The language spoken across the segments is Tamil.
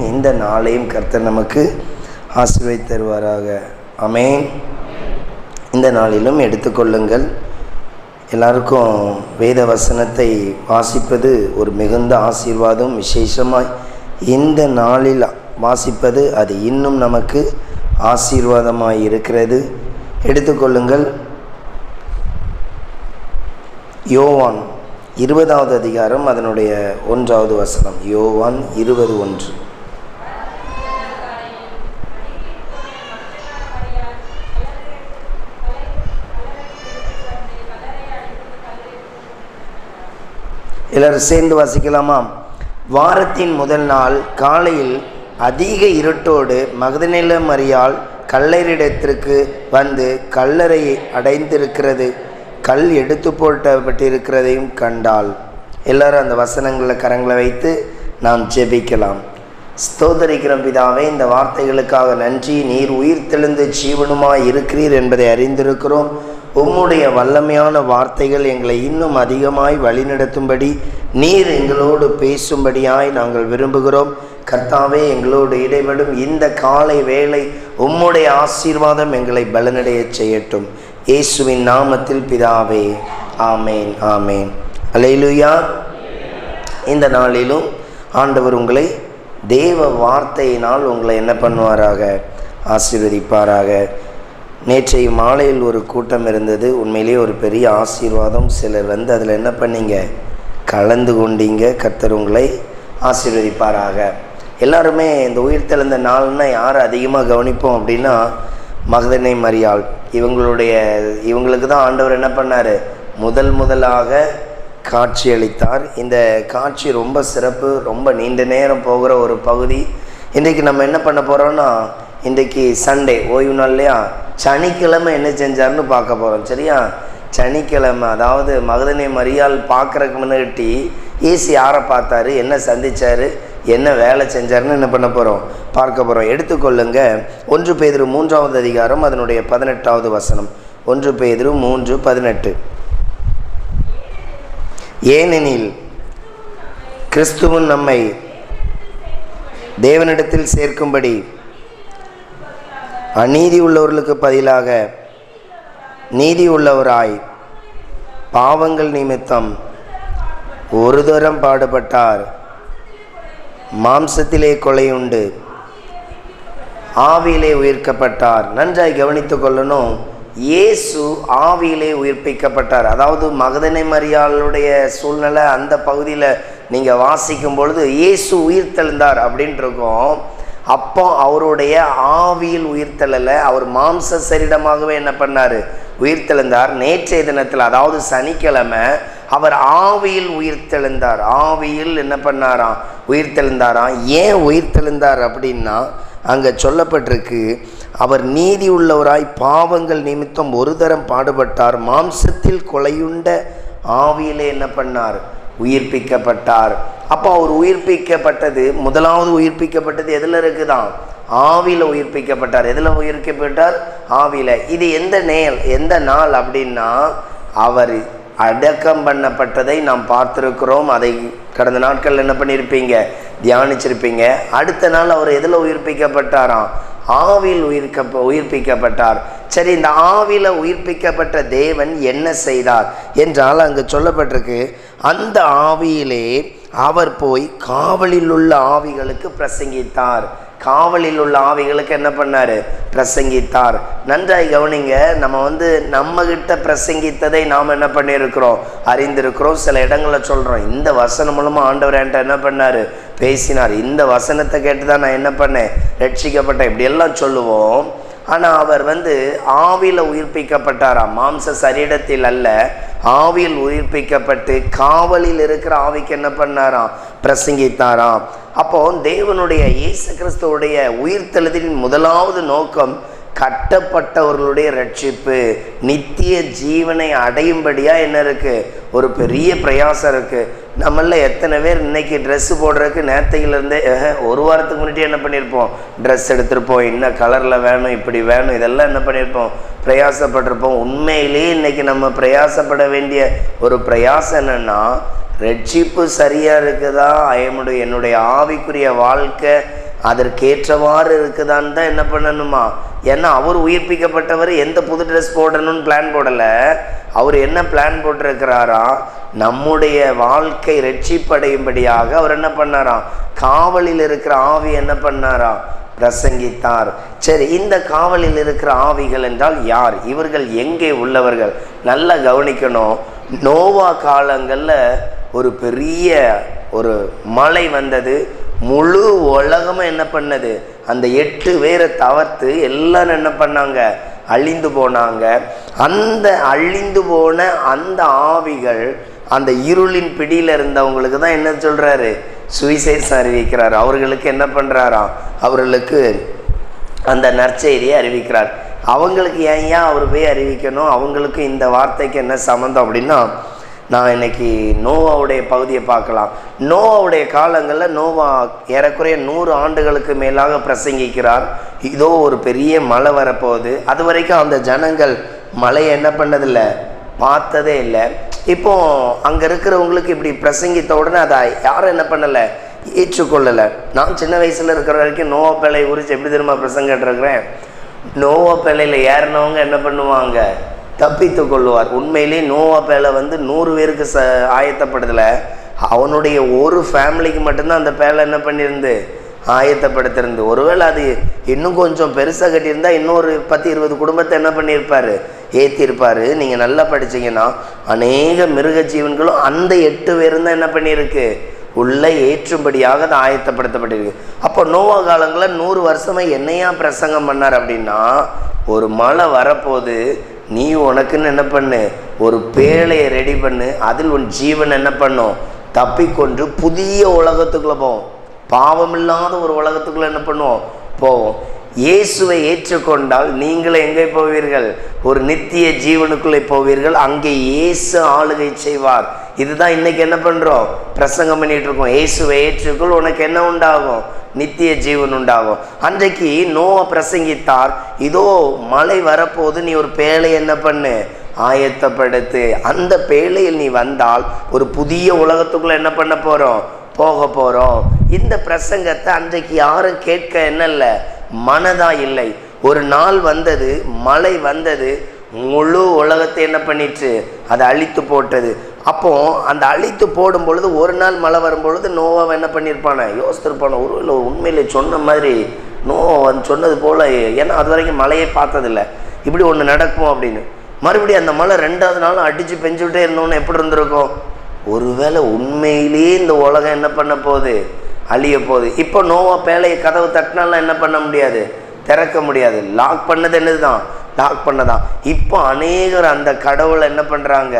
இந்த நாளையும் கர்த்தர் நமக்கு ஆசீர்வதித்து தருவாராக. ஆமென். இந்த நாளிலும் எடுத்துக்கொள்ளுங்கள். எல்லாருக்கும் வேத வசனத்தை வாசிப்பது ஒரு மிகுந்த ஆசீர்வாதம். விசேஷமாய் இந்த நாளில் வாசிப்பது அது இன்னும் நமக்கு ஆசீர்வாதமாய் இருக்கிறது. எடுத்துக்கொள்ளுங்கள். யோவான் 20வது அதிகாரம் அதனுடைய 1வது வசனம். யோவான் 20:1. எல்லாரும் சேர்ந்து வாசிக்கலாமா? வாரத்தின் முதல் நாள் காலையில் அதிக இருட்டோடு மகதலேனா மரியாள் கல்லறையிடத்திற்கு வந்து கல்லறை அடைந்திருக்கிறது, கல் எடுத்து போட்டப்பட்டிருக்கிறதையும் கண்டாள். எல்லாரும் அந்த வசனங்களில் கரங்களை வைத்து நாம் ஜெபிக்கலாம். ஸ்தோத்தரிக்கிறோம் பிதாவே, இந்த வார்த்தைகளுக்காக நன்றி. நீர் உயிர் தெழுந்து ஜீவனுமாய் இருக்கிறீர் என்பதை அறிந்திருக்கிறோம். உம்முடைய வல்லமையான வார்த்தைகள் எங்களை இன்னும் அதிகமாய் வழிநடத்தும்படி நீர் எங்களோடு பேசும்படியாய் நாங்கள் விரும்புகிறோம். கர்த்தாவே, எங்களோடு இடைபடும் இந்த காலை வேளை உம்முடைய ஆசீர்வாதம் எங்களை பலனடைய செய்யட்டும். இயேசுவின் நாமத்தில் பிதாவே, ஆமேன், ஆமேன். அல்லேலூயா. இந்த நாளிலும் ஆண்டவர் உங்களை தேவ வார்த்தையினால் உங்களை என்ன பண்ணுவாராக? ஆசீர்வதிப்பாராக. நேற்றைய மாலையில் ஒரு கூட்டம் இருந்தது. உண்மையிலேயே ஒரு பெரிய ஆசீர்வாதம். சிலர் வந்து அதில் என்ன பண்ணீங்க? கலந்து கொண்டீங்க. கர்த்தர் உங்களை ஆசீர்வதிப்பாராக. எல்லாருமே இந்த உயிர்த்தெழுந்த நாள்னா யார் அதிகமாக கவனிப்போம் அப்படின்னா மகதலேனா மரியாள். இவங்களுக்கு தான் ஆண்டவர் என்ன பண்ணார்? முதலாக காட்சி அளித்தார். இந்த காட்சி ரொம்ப சிறப்பு, ரொம்ப நீண்ட நேரம் போகிற ஒரு பகுதி. இன்றைக்கு நம்ம என்ன பண்ண போகிறோம்னா, இன்றைக்கு சண்டே, ஓய்வு நாள் இல்லையா? சனிக்கிழமை என்ன செஞ்சார்னு பார்க்க போகிறோம். சரியா? சனிக்கிழமை, அதாவது மகதலேனா மரியாள் பார்க்குறதுக்கு முன்னாடி இயேசு யாரை பார்த்தாரு, என்ன சந்தித்தார், என்ன வேலை செஞ்சார்னு என்ன பண்ண போகிறோம்? பார்க்க போகிறோம். எடுத்துக்கொள்ளுங்க. 1 பேதுரு 3வது அதிகாரம் அதனுடைய 18வது வசனம். 1 பேதுரு 3:18. ஏனெனில் கிறிஸ்துவும் நம்மை தேவனிடத்தில் சேர்க்கும்படி அநீதி உள்ளவர்களுக்கு பதிலாக நீதி உள்ளவராய் பாவங்கள் நிமித்தம் ஒரு தரம் பாடுபட்டார். மாம்சத்திலே கொலையுண்டு, ஆவியிலே உயிர்க்கப்பட்டார். நன்றாய் கவனித்துக் கொள்ளணும். இயேசு ஆவியிலே உயிர்ப்பிக்கப்பட்டார். அதாவது மகதலேனா மரியாளுடைய சூழ்நிலை அந்த பகுதியில் நீங்கள் வாசிக்கும் பொழுது இயேசு உயிர்த்தெழுந்தார் அப்படின்ட்டு இருக்கும். அப்போ அவருடைய ஆவியில் உயிர்த்தெழலை, அவர் மாம்ச சரீரமாகவே என்ன பண்ணார்? உயிர்த்தெழுந்தார். நேற்றைய தினத்தில், அதாவது சனிக்கிழமை, அவர் ஆவியில் உயிர்த்தெழுந்தார். ஆவியில் என்ன பண்ணாராம்? உயிர்த்தெழுந்தாராம். ஏன் உயிர்த்தெழுந்தார் அப்படின்னா அங்கே சொல்லப்பட்டிருக்கு, அவர் நீதி உள்ளவராய் பாவங்கள் நிமித்தம் ஒரு தரம் பாடுபட்டார், மாம்சத்தில் கொலையுண்ட, ஆவியிலே என்ன பண்ணார்? உயிர்ப்பிக்கப்பட்டார். அப்போ அவர் உயிர்ப்பிக்கப்பட்டது, முதலாவது உயிர்ப்பிக்கப்பட்டது எதில் இருக்குதான்? ஆவியில் உயிர்ப்பிக்கப்பட்டார். எதில் உயிர்ப்பிக்கப்பட்டார்? ஆவியில். இது எந்த நாள் அப்படின்னா அவர் அடக்கம் பண்ணப்பட்டதை நாம் பார்த்துருக்கிறோம். அதை கடந்த நாட்கள் என்ன பண்ணியிருப்பீங்க? தியானிச்சிருப்பீங்க. அடுத்த நாள் அவர் எதில் உயிர்ப்பிக்கப்பட்டாராம்? ஆவியில் உயிர்ப்பிக்கப்பட்டார். சரி, இந்த ஆவியில் உயிர்ப்பிக்கப்பட்ட தேவன் என்ன செய்தார் என்றால் அங்கு சொல்லப்பட்டிருக்கு, அந்த ஆவியிலே அவர் போய் காவலில் உள்ள ஆவிகளுக்கு பிரசங்கித்தார். காவலில் உள்ள ஆவிகளுக்கு என்ன பண்ணார்? பிரசங்கித்தார். நன்றாய் கவனிங்க. நம்ம கிட்ட பிரசங்கித்ததை நாம் என்ன பண்ணியிருக்கிறோம்? அறிந்திருக்கிறோம். சில இடங்களில் சொல்கிறோம், இந்த வசனம் மூலமாக ஆண்டவர் என்கிட்ட என்ன பண்ணார்? பேசினார். இந்த வசனத்தை கேட்டு தான் நான் என்ன பண்ணேன்? ரட்சிக்கப்பட்டேன். இப்படியெல்லாம் சொல்லுவோம். ஆனால் அவர் ஆவியில் உயிர்ப்பிக்கப்பட்டாராம், மாம்ச சரீரத்தில் அல்ல, ஆவியில் உயிர்ப்பிக்கப்பட்டு காவலில் இருக்கிற ஆவிக்கு என்ன பண்ணாராம்? பிரசங்கித்தாராம். அப்போ தேவனுடைய இயேசு கிறிஸ்துவுடைய உயிர்த்தெழுதலின் முதலாவது நோக்கம் கட்டப்பட்டவர்களுடைய ரட்சிப்பு, நித்திய ஜீவனை அடையும்படியா என்ன இருக்கு? ஒரு பெரிய பிரயாசம் இருக்கு. நம்மள எத்தனை பேர் இன்னைக்கு ட்ரெஸ் போடுறதுக்கு நேரத்தையிலேருந்தே ஒரு வாரத்துக்கு முன்னாடி என்ன பண்ணியிருப்போம்? ட்ரெஸ் எடுத்திருப்போம், என்ன கலரில் வேணும், இப்படி வேணும், இதெல்லாம் என்ன பண்ணியிருப்போம்? பிரயாசப்பட்டிருப்போம். உண்மையிலேயே இன்னைக்கு நம்ம பிரயாசப்பட வேண்டிய ஒரு பிரயாசம் என்னன்னா, ரட்சிப்பு சரியாக இருக்குதா, என்னுடைய ஆவிக்குரிய வாழ்க்கை அதற்கேற்றவாறு இருக்குதான்னு தான் என்ன பண்ணணுமா. ஏன்னா அவர் உயிர்ப்பிக்கப்பட்டவர் எந்த புது ட்ரெஸ் போடணும்னு பிளான் போடலை. அவர் என்ன பிளான் போட்டிருக்கிறாரா, நம்முடைய வாழ்க்கை ரட்சிப்படையும்படியாக அவர் என்ன பண்ணாராம், காவலில் இருக்கிற ஆவி என்ன பண்ணாராம், பிரசங்கித்தார். சரி, இந்த காவலில் இருக்கிற ஆவிகள் என்றால் யார், இவர்கள் எங்கே உள்ளவர்கள்? நல்லா கவனிக்கணும். நோவா காலங்களில் ஒரு பெரிய ஒரு மழை வந்தது. முழு உலகமும் என்ன பண்ணது, அந்த 8 பேரை தவிர்த்து எல்லாரும் என்ன பண்ணாங்க, அழிந்து போனாங்க. அந்த அழிந்து போன அந்த ஆவிகள் அந்த இருளின் பிடியில் இருந்தவங்களுக்கு தான் என்ன சொல்கிறாரு, சுவிசேஷம் அறிவிக்கிறார். அவர்களுக்கு என்ன பண்ணுறாராம், அவர்களுக்கு அந்த நற்செய்தியை அறிவிக்கிறார். அவங்களுக்கு ஏன் அவர் போய் அறிவிக்கணும், அவங்களுக்கு இந்த வார்த்தைக்கு என்ன சம்மந்தம் அப்படின்னா, நான் இன்னைக்கு நோவாவுடைய பகுதியை பார்க்கலாம். நோவாவுடைய காலங்களில் நோவா ஏறக்குறைய 100 ஆண்டுகளுக்கு மேலாக பிரசங்கிக்கிறார். இதோ ஒரு பெரிய மழை வரப்போகுது. அது வரைக்கும் அந்த ஜனங்கள் மழையை என்ன பண்ணதில்லை, பார்த்ததே இல்லை. இப்போ அங்கே இருக்கிறவங்களுக்கு இப்படி பிரசங்கித்த உடனே அதை யாரும் என்ன பண்ணலை, ஏற்றுக்கொள்ளலை. நான் சின்ன வயசில் இருக்கிற வரைக்கும் நோவா பேழையை குறித்து எப்படி திரும்ப பிரசங்கிட்டு இருக்கிறேன். நோவா பேழையில் ஏறினவங்க என்ன பண்ணுவாங்க, தப்பித்து கொள்ளுவார். உண்மையிலே நோவா பேழை 100 பேருக்கு ஆயத்தப்படுத்தலை. அவனுடைய ஒரு ஃபேமிலிக்கு மட்டும்தான் அந்த பேழை என்ன பண்ணியிருந்து ஆயத்தப்படுத்திருந்து. ஒருவேளை அது இன்னும் கொஞ்சம் பெருசாக கட்டியிருந்தால் இன்னொரு 10-20 குடும்பத்தை என்ன பண்ணியிருப்பார், ஏற்றிருப்பார். நீங்கள் நல்லா படிச்சிங்கன்னா அநேக மிருக ஜீவன்களும் அந்த 8 பேரும் தான் என்ன பண்ணியிருக்கு, உள்ளே ஏற்றும்படியாக அது ஆயத்தப்படுத்தப்பட்டிருக்கு. அப்போ நோவா காலங்களில் 100 வருஷமாக என்னையா பிரசங்கம் பண்ணார் அப்படின்னா, ஒரு மழை வரப்போது, நீ உனக்குன்னு என்ன பண்ணு, ஒரு பேழையை ரெடி பண்ணு, அதில் உன் ஜீவன் என்ன பண்ணும், தப்பிக்கொண்டு புதிய உலகத்துக்குள்ளே போவோம். பாவம் இல்லாத ஒரு உலகத்துக்குள்ளே என்ன பண்ணுவோம், போவோம். இயேசுவை ஏற்றுக்கொண்டால் நீங்களே எங்கே போவீர்கள், ஒரு நித்திய ஜீவனுக்குள்ளே போவீர்கள். அங்கே இயேசு ஆளுகை செய்வார். இதுதான் இன்னைக்கு என்ன பண்ணுறோம், பிரசங்கம் பண்ணிட்டு இருக்கோம். இயேசுவை ஏற்றுக்கொள், உனக்கு என்ன உண்டாகும், நித்திய ஜீவன் உண்டாகும். அன்றைக்கு நோவா பிரசங்கித்தார், இதோ மழை வரப்போது, நீ ஒரு பேழை என்ன பண்ணு, ஆயத்தப்படுத்து. அந்த பேழையில் நீ வந்தால் ஒரு புதிய உலகத்துக்குள்ள என்ன பண்ண போறோம், போக போறோம். இந்த பிரசங்கத்தை அன்றைக்கு யாரும் கேட்க என்னல்ல, மனதா இல்லை. ஒரு நாள் வந்தது, மழை வந்தது, முழு உலகத்தை என்ன பண்ணிட்டு அதை அழித்து போட்டது. அப்போ அந்த அழித்து போடும் பொழுது ஒரு நாள் மழை வரும் பொழுது நோவாவை என்ன பண்ணியிருப்பானே, யோசித்திருப்பானே, ஒரு உண்மையிலே சொன்ன மாதிரி நோவா சொன்னது போல. ஏன்னா அது வரைக்கும் மழையே பார்த்ததில்லை, இப்படி ஒன்று நடக்கும் அப்படின்னு. மறுபடியும் அந்த மழை 2வது நாளும் அடித்து பெஞ்சுக்கிட்டே இருந்தோன்னு எப்படி இருந்திருக்கும். ஒருவேளை உண்மையிலேயே இந்த உலகம் என்ன பண்ண போகுது, அழிய போகுது. இப்போ நோவா பேழையை கதவு தட்டினாலாம் என்ன பண்ண முடியாது, திறக்க முடியாது. லாக் பண்ணது என்னது தான், லாக் பண்ணதான். இப்போ அநேகர் அந்த கடவுளை என்ன பண்ணுறாங்க,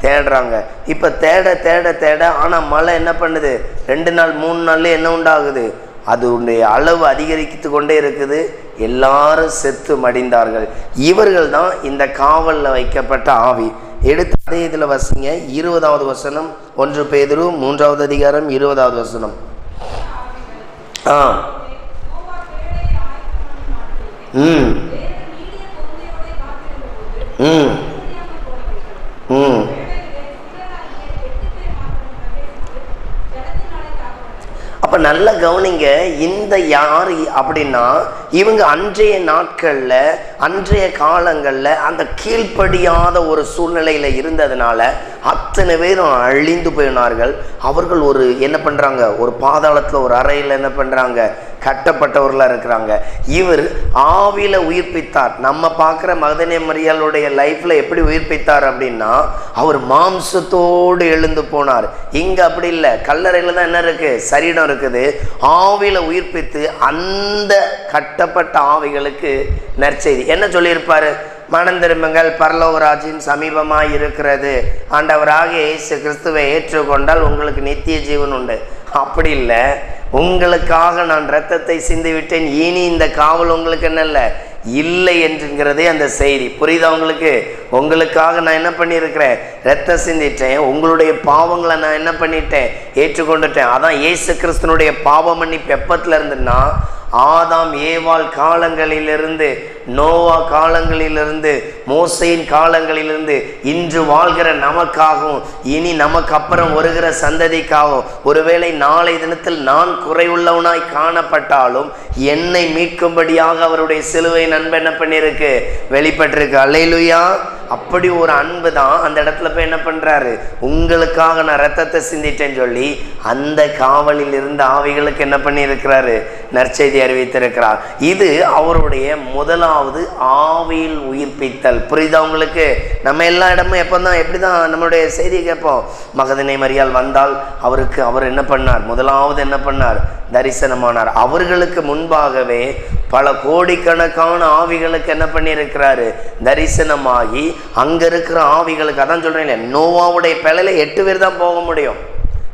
தேடுறாங்க. இப்போ தேட தேட தேட, ஆனால் மழை என்ன பண்ணுது, 2 நாள் 3 நாள்லேயே என்ன உண்டாகுது, அதனுடைய அளவு அதிகரித்து கொண்டே இருக்குது. எல்லாரும் செத்து மடிந்தார்கள். இவர்கள் தான் இந்த காவலில் வைக்கப்பட்ட ஆவி. எடுத்து அதே இதில் வசிங்க, 20வது வசனம், 1 பேதுரு 3வது அதிகாரம் 20வது வசனம். அப்போ நல்ல கவனிங்க. இந்த யார் அப்படின்னா, இவங்க அன்றைய நாட்களில் அன்றைய காலங்களில் அந்த கீழ்ப்படியாத ஒரு சூழ்நிலையில் இருந்ததுனால அத்தனை பேரும் அழிந்து போயினார்கள். அவர்கள் ஒரு என்ன பண்ணுறாங்க, ஒரு பாதாளத்தில் ஒரு அறையில் என்ன பண்ணுறாங்க, கட்டப்பட்டவர்களாக இருக்கிறாங்க. இவர் ஆவியில் உயிர்ப்பித்தார். நம்ம பார்க்குற மகதனே மரியாளுடைய லைஃப்பில் எப்படி உயிர்ப்பித்தார் அப்படின்னா, அவர் மாம்சத்தோடு எழுந்து போனார். இங்கே அப்படி இல்லை, கல்லறையில் தான் என்ன இருக்குது, சரீரம் இருக்குது. ஆவியில் உயிர்ப்பித்து அந்த கட்டப்பட்ட ஆவிகளுக்கு நற்செய்தி என்ன சொல்லியிருப்பாரு, மனம் திரும்புங்கள், பரலோக ராஜ்யம் சமீபமாக இருக்கிறது, ஆண்டவராகிய இயேசு கிறிஸ்துவை ஏற்றுக்கொண்டால் உங்களுக்கு நித்திய ஜீவன் உண்டு. அப்படி இல்லை, உங்களுக்காக நான் இரத்தத்தை சிந்தி விட்டேன், இனி இந்த காவல் உங்களுக்கு என்னல்ல இல்லை என்றுங்கிறதே அந்த செய்தி. புரியுதா உங்களுக்கு? உங்களுக்காக நான் என்ன பண்ணியிருக்கிறேன், ரத்தம் சிந்திட்டேன், உங்களுடைய பாவங்களை நான் என்ன பண்ணிட்டேன், ஏற்றுக்கொண்டுட்டேன். அதான் இயேசு கிறிஸ்துனுடைய பாவ மன்னிப்பு எப்பத்துல இருந்துன்னா, ஆதாம் ஏவாள் காலங்களிலிருந்து நோவா காலங்களிலிருந்து, மோசையின் காலங்களிலிருந்து இன்று வாழ்கிற நமக்காகவும் இனி நமக்கு அப்புறம் வருகிற சந்ததிக்காகவும், ஒருவேளை நாளை தினத்தில் நான் குறைவுள்ளவனாய் காணப்பட்டாலும் என்னை மீட்கும்படியாக அவருடைய சிலுவை அன்பு என்ன பண்ணியிருக்கு, வெளிப்பட்டிருக்கு. அல்லேலூயா. அப்படி ஒரு அன்பு தான் அந்த இடத்துல போய் என்ன பண்றாரு, உங்களுக்காக நான் ரத்தத்தை சிந்திட்டேன்னு சொல்லி அந்த காவலில் இருந்த ஆவிகளுக்கு என்ன பண்ணி இருக்கிறாரு, நற்செய்தி அறிவித்திருக்கிறார். இது அவருடைய முதலாவது ஆவியில் உயிர்ப்பித்தல். புரியுதா உங்களுக்கு? நம்ம எல்லா இடமும் எப்போதான் எப்படிதான் நம்மளுடைய செய்தியை கேட்போம். மகதனை மரியாள் வந்தால் அவர் என்ன பண்ணார், முதலாவது என்ன பண்ணார், தரிசனமானார். அவர்களுக்கு முன்பாகவே பல கோடிக்கணக்கான ஆவிகளுக்கு என்ன பண்ணியிருக்கிறாரு, தரிசனமாகி அங்க இருக்கிற ஆவிகளுக்கு, அதான் சொல்றேன், நோவாவுடைய பிழையில 8 பேர் தான் போக முடியும்.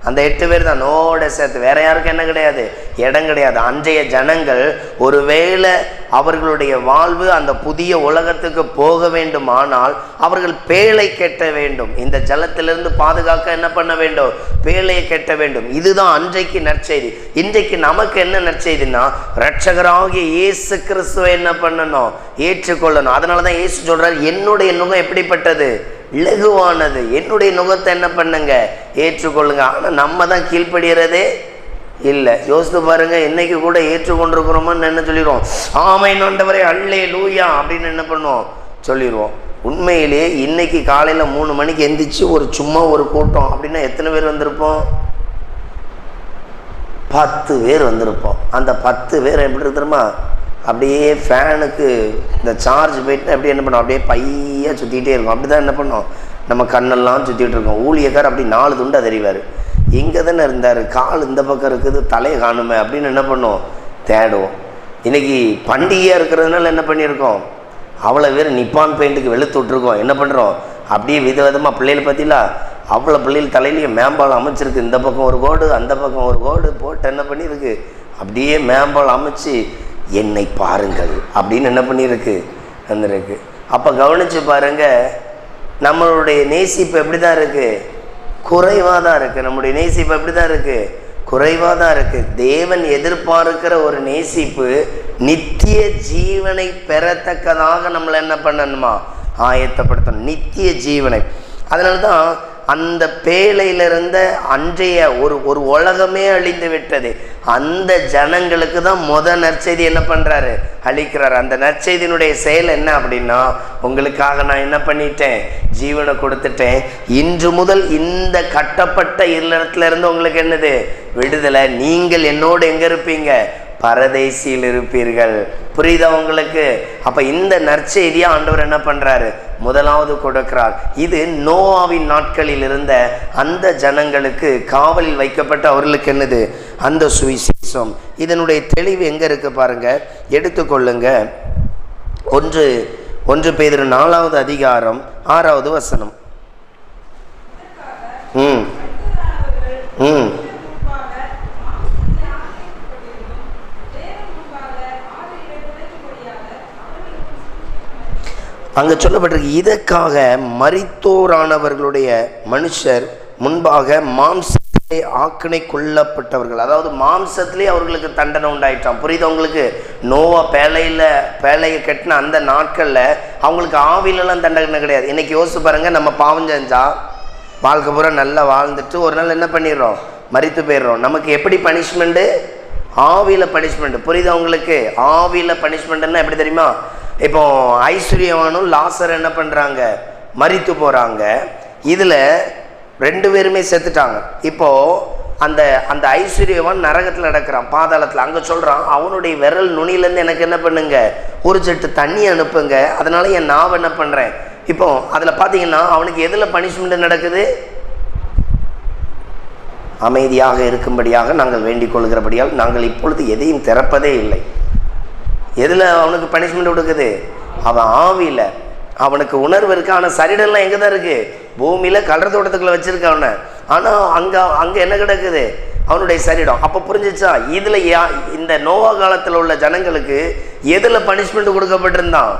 அந்த 8 பேர் தான் நோவோட சேர்த்து, வேற யாருக்கும் என்ன கிடையாது, இடம் கிடையாது. அன்றைய ஜனங்கள் ஒருவேளை அவர்களுடைய வாழ்வு அந்த புதிய உலகத்துக்கு போக வேண்டுமானால் அவர்கள் பேழை கெட்ட வேண்டும். இந்த ஜலத்திலிருந்து பாதுகாக்க என்ன பண்ண வேண்டும், பேழையை கெட்ட வேண்டும். இதுதான் அன்றைக்கு நற்செய்தி. இன்றைக்கு நமக்கு என்ன நற்செய்தினா, இரட்சகராகிய இயேசு கிறிஸ்துவை என்ன பண்ணணும், ஏற்றுக்கொள்ளணும். அதனாலதான் இயேசு சொல்றார், என்னுடைய நுகம் எப்படிப்பட்டது, லகுவானது, என்னுடைய நுகத்தை என்ன பண்ணுங்க, ஏற்றுக்கொள்ளுங்க. ஆனால் நம்ம தான் கீழ்ப்படுகிறதே இல்லை. யோசித்து பாருங்க, இன்னைக்கு கூட ஏற்றுக்கொண்டிருக்கிறோமான்னு என்ன சொல்லிடுவோம், ஆமென் ஆண்டவரே அல்லேலூயா அப்படின்னு என்ன பண்ணுவோம், சொல்லிடுவோம். உண்மையிலே இன்னைக்கு காலையில் 3 மணிக்கு எந்திரிச்சு சும்மா ஒரு கூட்டம் அப்படின்னா எத்தனை பேர் வந்திருப்போம், 10 பேர் வந்திருப்போம். அந்த 10 பேர் எப்படி இருக்குமா, அப்படியே ஃபேனுக்கு இந்த சார்ஜ் போயிட்டு அப்படியே என்ன பண்ணோம், அப்படியே பையாக சுற்றிக்கிட்டே இருக்கும். அப்படி தான் என்ன பண்ணோம், நம்ம கண்ணெல்லாம் சுற்றிட்டு இருக்கோம். ஊழியக்கார் அப்படி 4 துண்டாக தெரிவார். இங்கே தானே இருந்தார், கால் இந்த பக்கம் இருக்குது, தலையை காணுமே அப்படின்னு என்ன பண்ணுவோம், தேடுவோம். இன்றைக்கி பண்டிகையாக இருக்கிறதுனால என்ன பண்ணியிருக்கோம், அவ்வளோ பேர் நிப்பான் பெயிண்ட்டுக்கு வெளுத்து விட்ருக்கோம். என்ன பண்ணுறோம், அப்படியே விதவிதமாக பிள்ளைகள் பற்றிலா அவ்வளோ பிள்ளைகள் தலையிலேயே மேம்பாலம் அமைச்சிருக்கு. இந்த பக்கம் ஒரு கோடு, அந்த பக்கம் ஒரு கோடு போட்டு என்ன பண்ணியிருக்கு, அப்படியே மேம்பாலம் அமைச்சு என்னை பாருங்கள் அப்படின்னு என்ன பண்ணியிருக்கு, வந்துருக்கு. அப்போ கவனித்து பாருங்கள், நம்மளுடைய நேசிப்பு எப்படி தான் இருக்குது, குறைவாக தான் இருக்குது. நம்முடைய நேசிப்பு எப்படி தான் இருக்குது, குறைவாக தான் இருக்குது. தேவன் எதிர்பார்க்கிற ஒரு நேசிப்பு நித்திய ஜீவனை பெறத்தக்கதாக நம்மளை என்ன பண்ணணுமா, ஆயத்தப்படுத்தணும், நித்திய ஜீவனை. அதனால தான் அந்த பேழையிலிருந்த அன்றைய ஒரு உலகமே அழிந்து விட்டது. அந்த ஜனங்களுக்கு தான் நற்செய்தி என்ன பண்ணுறாரு, அளிக்கிறார். அந்த நற்செய்தியினுடைய செயல் என்ன அப்படின்னா, உங்களுக்காக நான் என்ன பண்ணிட்டேன், ஜீவனை கொடுத்துட்டேன். இன்று முதல் இந்த கட்டப்பட்ட இல்லத்திலிருந்து உங்களுக்கு என்னது, விடுதலை. நீங்கள் என்னோடு எங்கே இருப்பீங்க, பரதேசியில் இருப்பீர்கள். புரியுதா உங்களுக்கு? அப்ப இந்த நற்செய்தியை ஆண்டவர் என்ன பண்றாரு, முதலாவது கொடுக்கிறார். இது நோவாவின் நாட்களில் இருந்த அந்த ஜனங்களுக்கு காவலில் வைக்கப்பட்ட அவர்களுக்கு என்னது, அந்த சுவிசேஷம். இதனுடைய தெளிவு எங்க இருக்கு பாருங்க, எடுத்துக்கொள்ளுங்க. 1 பேதுரு 4வது அதிகாரம் 6வது வசனம். அங்க சொல்லப்பட்டிருக்கு, இதற்காக மரித்தோரானவர்களுடைய மனுஷர் முன்பாக மாம்சத்திலே ஆக்கினை கொள்ளப்பட்டவர்கள், அதாவது மாம்சத்திலே அவர்களுக்கு தண்டனை உண்டாயிட்டான். புரியுது உங்களுக்கு? நோவா பேழையை கட்டின அந்த நாட்கள்ல அவங்களுக்கு ஆவிலெல்லாம் தண்டனை கிடையாது. இன்னைக்கு யோசிச்சு பாருங்க, நம்ம பாவம் செஞ்சா வாழ்க்கை பூரா நல்லா வாழ்ந்துட்டு ஒரு நாள் என்ன பண்ணிடுறோம், மரித்து போயிடுறோம். நமக்கு எப்படி பனிஷ்மெண்ட்டு, ஆவியில பனிஷ்மெண்ட். புரியுது உங்களுக்கு? ஆவியில பனிஷ்மெண்ட்னா எப்படி தெரியுமா, இப்போ ஐஸ்வர்யவானும் லாசர் என்ன பண்ணுறாங்க, மரித்து போகிறாங்க. இதில் 2 பேருமே செத்துட்டாங்க. இப்போது அந்த ஐஸ்வர்யவான் நரகத்தில் நடக்கிறான், பாதாளத்தில். அங்கே சொல்கிறான், அவனுடைய விரல் நுனியிலேருந்து எனக்கு என்ன பண்ணுங்க, ஒரு செட்டு தண்ணி அனுப்புங்க, அதனால என் நான் என்ன பண்ணுறேன். இப்போ அதில் பார்த்தீங்கன்னா அவனுக்கு எதில் பனிஷ்மெண்ட் நடக்குது, அமைதியாக இருக்கும்படியாக நாங்கள் வேண்டிக் கொள்கிறபடியால் நாங்கள் இப்பொழுது எதையும் திறப்பதே இல்லை. எதில் அவனுக்கு பனிஷ்மெண்ட் கொடுக்குது, அவன் ஆவியில். அவனுக்கு உணர்வு இருக்கு, ஆனால் சரீரெல்லாம் எங்கே தான் இருக்குது, பூமியில் கலர் தோட்டத்துக்குள்ளே வச்சுருக்க அவனை. ஆனால் அங்கே என்ன கிடக்குது, அவனுடைய சரீரம். அப்போ புரிஞ்சிச்சா, இதில் இந்த நோவா காலத்தில் உள்ள ஜனங்களுக்கு எதில் பனிஷ்மெண்ட் கொடுக்கப்பட்டிருந்தான்,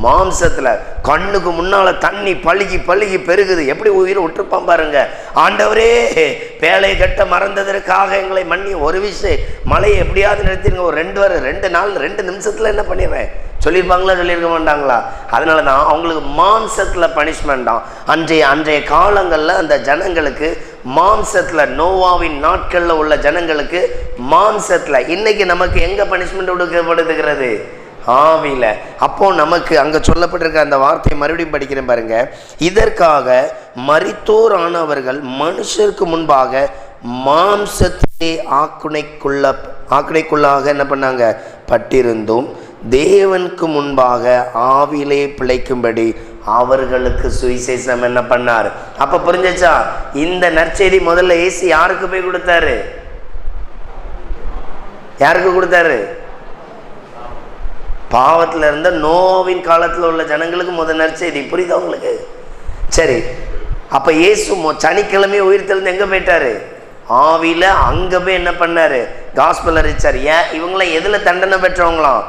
மாம்சத்தில். கண்ணுக்கு முன்னால தண்ணி பழுகி பெருகுது. எப்படி உயிரை விட்டுருப்பான் பாருங்க. ஆண்டவரே, பேழையை கட்ட மறந்ததற்காக எங்களை மன்னி, ஒரு விஷயம் மழையை எப்படியாவது நிறுத்திடுங்க, ஒரு 2 நாள் 2 நிமிஷத்துல என்ன பண்ணிடுறேன் சொல்லியிருப்பாங்களா, சொல்லியிருக்க மாட்டாங்களா? அதனால தான் அவங்களுக்கு மாம்சத்தில் பனிஷ்மெண்ட்டாம். அன்றைய காலங்களில் அந்த ஜனங்களுக்கு மாம்சத்தில், நோவாவின் நாட்களில் உள்ள ஜனங்களுக்கு மாம்சத்தில். இன்னைக்கு நமக்கு எங்கே பனிஷ்மெண்ட் கொடுக்கப்படுகிறது? ஆவியில். அப்போ நமக்கு அங்கே சொல்லப்பட்டிருக்க அந்த வார்த்தையை மறுபடியும் படிக்கிறேன் பாருங்க. இதற்காக மரித்தோர் ஆனவர்கள் மனுஷருக்கு முன்பாக மாம்சத்திலே ஆக்குனைக்குள்ளாக என்ன பண்ணாங்க? பட்டிருந்தும் தேவனுக்கு முன்பாக ஆவிலே பிழைக்கும்படி அவர்களுக்கு சுவிசேஷம் என்ன பண்ணார்? அப்ப புரிஞ்சச்சா? இந்த நற்செய்தி முதல்ல இயேசு யாருக்கு போய் கொடுத்தாரு? யாருக்கு கொடுத்தாரு? பாவத்தில் இருந்த நோவின் காலத்தில் உள்ள ஜனங்களுக்கு முதல் நற்செய்தி. புரியுதா உங்களுக்கு? சரி, அப்ப இயேசு சனிக்கிழமை உயிர்த்தெழுந்து எங்க போயிட்டாரு? ஆவியில. அங்க போய் என்ன பண்ணாரு? காஸ்பல் அறிவிச்சார். ஏன்? இவங்களாம் எதுல தண்டனை பெற்றவங்களாம்?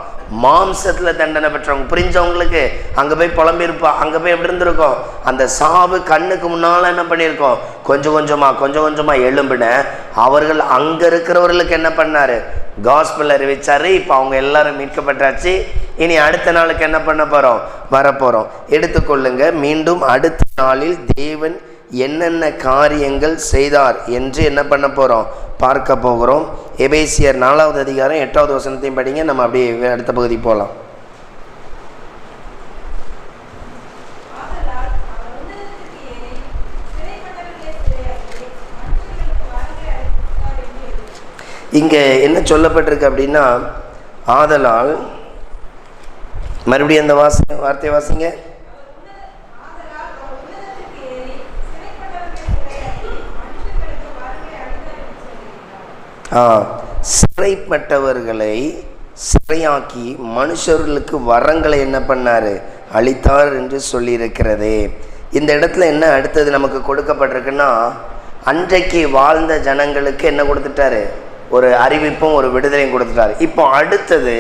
மாம்சத்துல தண்டனை பெற்றவங்க. புரிஞ்சவங்களுக்கு? அங்க போய் புலம்பிருப்பா. அங்க போய் எப்படி இருந்திருக்கும்? அந்த சாவு கண்ணுக்கு முன்னால என்ன பண்ணியிருக்கோம்? கொஞ்சம் கொஞ்சமா எழும்பின அவர்கள் அங்க இருக்கிறவர்களுக்கு என்ன பண்ணாரு? காஸ்பல் அறிவிச்சாரு. இப்போ அவங்க எல்லாரும் மீட்கப்பட்டாச்சு. இனி அடுத்த நாளுக்கு என்ன பண்ண போறோம்? வரப்போறோம். எடுத்துக்கொள்ளுங்க. மீண்டும் அடுத்த நாளில் தேவன் என்னென்ன காரியங்கள் செய்தார் என்று என்ன பண்ண போறோம்? பார்க்க போகிறோம். எபேசியர் 4வது அதிகாரம் 8வது வசனத்தையும் படிங்க. நம்ம அப்படியே அடுத்த பகுதி போகலாம். இங்க என்ன சொல்லப்பட்டிருக்கு அப்படின்னா, ஆதலால், மறுபடியும் அந்த வார்த்தை வாசிங்க. சிறைப்பட்டவர்களை சிறையாக்கி மனுஷர்களுக்கு வரங்களை என்ன பண்ணாரு? அளித்தார் என்று சொல்லியிருக்கிறது. இந்த இடத்துல என்ன அடுத்தது நமக்கு கொடுக்கப்பட்டிருக்குன்னா, அன்றைக்கு வாழ்ந்த ஜனங்களுக்கு என்ன கொடுத்துட்டாரு? ஒரு அறிவிப்பும் ஒரு விடுதலையும் கொடுத்துட்டாரு. இப்போ அடுத்தது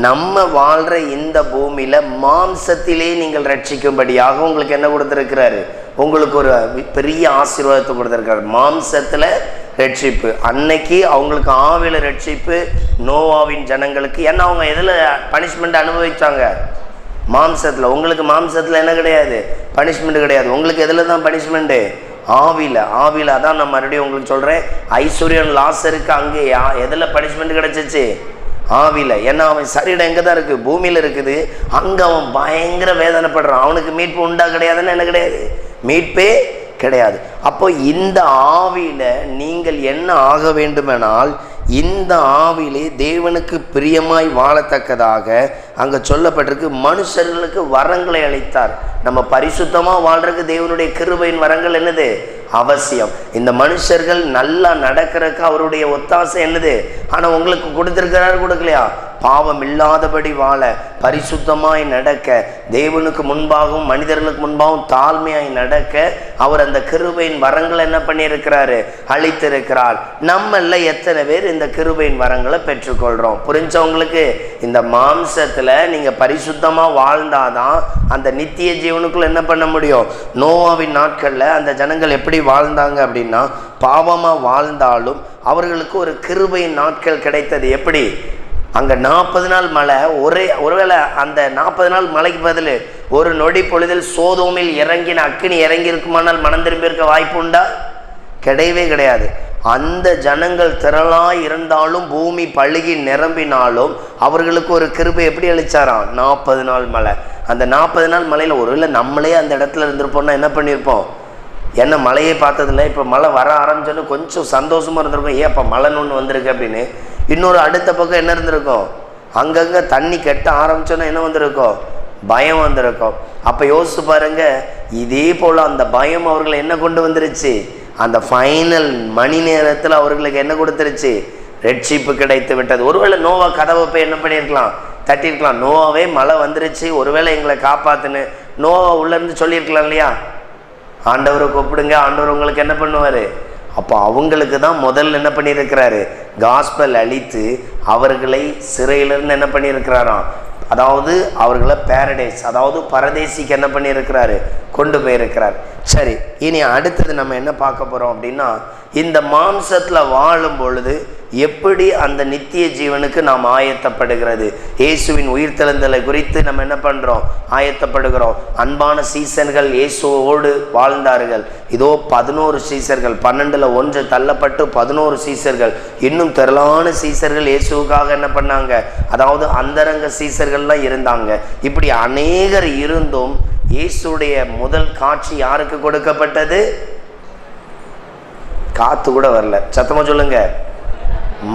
நம்ம வாழ்கிற இந்த பூமியில் மாம்சத்திலே நீங்கள் ரட்சிக்கும்படியாக உங்களுக்கு என்ன கொடுத்துருக்கிறாரு? உங்களுக்கு ஒரு பெரிய ஆசீர்வாதத்தை கொடுத்துருக்காரு. மாம்சத்தில் ரட்சிப்பு. அன்னைக்கு அவங்களுக்கு ஆவில ரட்சிப்பு நோவாவின் ஜனங்களுக்கு. ஏன்னா அவங்க எதில் பனிஷ்மெண்ட் அனுபவிச்சாங்க? மாம்சத்தில். உங்களுக்கு மாம்சத்தில் என்ன கிடையாது? பனிஷ்மெண்ட் கிடையாது. உங்களுக்கு எதில் தான் பனிஷ்மெண்ட்டு? ஆவில. அதான் நான் மறுபடியும் உங்களுக்கு சொல்கிறேன். ஐஸ்வர்யன் லாசருக்கு அங்கே எதில் பனிஷ்மெண்ட் கிடைச்சிச்சு? ஆவில. ஏன்னா அவன் சரீரம் எங்கே தான் இருக்குது? பூமியில் இருக்குது. அங்கே அவன் பயங்கர வேதனைப்படுறான். அவனுக்கு மீட்பு உண்டா? கிடையாதுன்னு என்ன கிடையாது? மீட்பே கிடையாது. அப்போ இந்த ஆவியில நீங்கள் என்ன ஆக வேண்டுமெனால், இந்த ஆவிலே தேவனுக்கு பிரியமாய் வாழத்தக்கதாக அங்கே சொல்லப்பட்டிருக்கு, மனுஷர்களுக்கு வரங்களை அளித்தார். நம்ம பரிசுத்தமாக வாழ்றதுக்கு தேவனுடைய கிருபையின் வரங்கள் என்னது? அவசியம். இந்த மனுஷர்கள் நல்லா நடக்கிறதுக்கு அவருடைய ஒத்தாசை என்னது? ஆனால் உங்களுக்கு கொடுத்துருக்கிறாரு, கொடுக்கலையா? பாவம் இல்லாதபடி வாழ, பரிசுத்தமாய் நடக்க, தேவனுக்கு முன்பாகவும் மனிதர்களுக்கு முன்பாகவும் தாழ்மையாய் நடக்க அவர் அந்த கிருபையின் வரங்களை என்ன பண்ணியிருக்கிறாரு? அளித்திருக்கிறார். நம்மள எத்தனை பேர் இந்த கிருபையின் வரங்களை பெற்றுக்கொள்கிறோம்? புரிஞ்சவங்களுக்கு? இந்த மாம்சத்தில் நீங்கள் பரிசுத்தமாக வாழ்ந்தாதான் அந்த நித்திய ஜீவனுக்குள்ள என்ன பண்ண முடியும்? நோவாவின் நாட்களில் அந்த ஜனங்கள் எப்படி வாழ்ந்தாங்க அப்படின்னா, பாவமாக வாழ்ந்தாலும் அவர்களுக்கு ஒரு கிருபையின் நாட்கள் கிடைத்தது. எப்படி? அங்கே 40 நாள் மழை. ஒருவேளை அந்த 40 நாள் மழைக்கு பதில் ஒரு நொடி பொழுதில் சோதோமில் இறங்கின அக்கினி இறங்கி இருக்குமானால் மனம் திரும்பி இருக்க வாய்ப்பு உண்டா? கிடையவே கிடையாது. அந்த ஜனங்கள் திரளாய் இருந்தாலும் பூமி பழுகி நிரம்பினாலும் அவர்களுக்கு ஒரு கிருபை எப்படி அளிச்சாராம்? 40 நாள் மழை. அந்த 40 நாள் மழையில் ஒருவேளை நம்மளே அந்த இடத்துல இருந்திருப்போம்னா என்ன பண்ணியிருப்போம்? என்ன மழையை பார்த்ததில்ல, இப்போ மழை வர ஆரம்பிச்சோன்னு கொஞ்சம் சந்தோஷமாக இருந்திருக்கும். ஏன் இப்போ மழைன்னு ஒன்று வந்திருக்கு அப்படின்னு. இன்னொரு அடுத்த பக்கம் என்ன இருந்திருக்கும்? அங்கங்கே தண்ணி கெட்ட ஆரம்பிச்சோன்னா என்ன வந்திருக்கும்? பயம் வந்திருக்கும். அப்போ யோசிச்சு பாருங்க, இதே போல் அந்த பயம் அவர்களை என்ன கொண்டு வந்துருச்சு? அந்த ஃபைனல் மணி நேரத்தில் அவர்களுக்கு என்ன கொடுத்துருச்சு? ரட்சிப்பு கிடைத்து விட்டது. ஒருவேளை நோவா கதவை போய் என்ன பண்ணியிருக்கலாம்? தட்டியிருக்கலாம். நோவாவே மழை வந்துருச்சு, ஒருவேளை எங்களை காப்பாற்றுன்னு நோவா உள்ளேருந்து சொல்லியிருக்கலாம் இல்லையா? ஆண்டவரை கூப்பிடுங்க, ஆண்டவர் உங்களுக்கு என்ன பண்ணுவார்? அப்போ அவங்களுக்கு தான் முதல்ல என்ன பண்ணியிருக்கிறாரு? காஸ்பல் அளித்து அவர்களை சிறையிலிருந்து என்ன பண்ணியிருக்கிறாராம்? அதாவது அவர்களை பேரடைஸ், அதாவது பரதேசிக்கு என்ன பண்ணியிருக்கிறாரு? கொண்டு போயிருக்கிறார். சரி, இனி அடுத்தது நம்ம என்ன பார்க்க போகிறோம் அப்படின்னா, இந்த மாம்சத்தில் வாழும் பொழுது எப்படி அந்த நித்திய ஜீவனுக்கு நாம் ஆயத்தப்படுகிறது. இயேசுவின் உயிர்த்தெழுந்தலை குறித்து நம்ம என்ன பண்ணுறோம்? ஆயத்தப்படுகிறோம். அன்பான சீசர்கள் இயேசுவோடு வாழ்ந்தார்கள். இதோ 11 சீசர்கள், 12ல் 1 தள்ளப்பட்டு 11 சீசர்கள், இன்னும் திரளான சீசர்கள் இயேசுவுக்காக என்ன பண்ணாங்க? அதாவது அந்தரங்க சீசர்கள்லாம் இருந்தாங்க. இப்படி அநேகர் இருந்தும் இயேசுடைய முதல் காட்சி யாருக்கு கொடுக்கப்பட்டது? காத்து கூட வரல, சத்தமா சொல்லுங்க,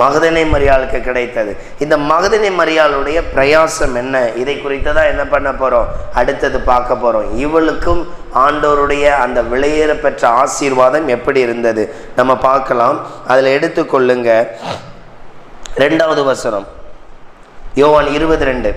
மகதலேனை மரியாளுக்கு கிடைத்தது. இந்த மகதலேனை மரியாளுடைய பிரயாசம் என்ன? இதை குறித்ததான் என்ன பண்ண போறோம்? அடுத்தது பார்க்க போறோம். இவளுக்கும் ஆண்டவருடைய அந்த விலையேற பெற்ற ஆசீர்வாதம் எப்படி இருந்தது நம்ம பார்க்கலாம். அதில் எடுத்துக்கொள்ளுங்க 2வது வசனம், யோவான் 22.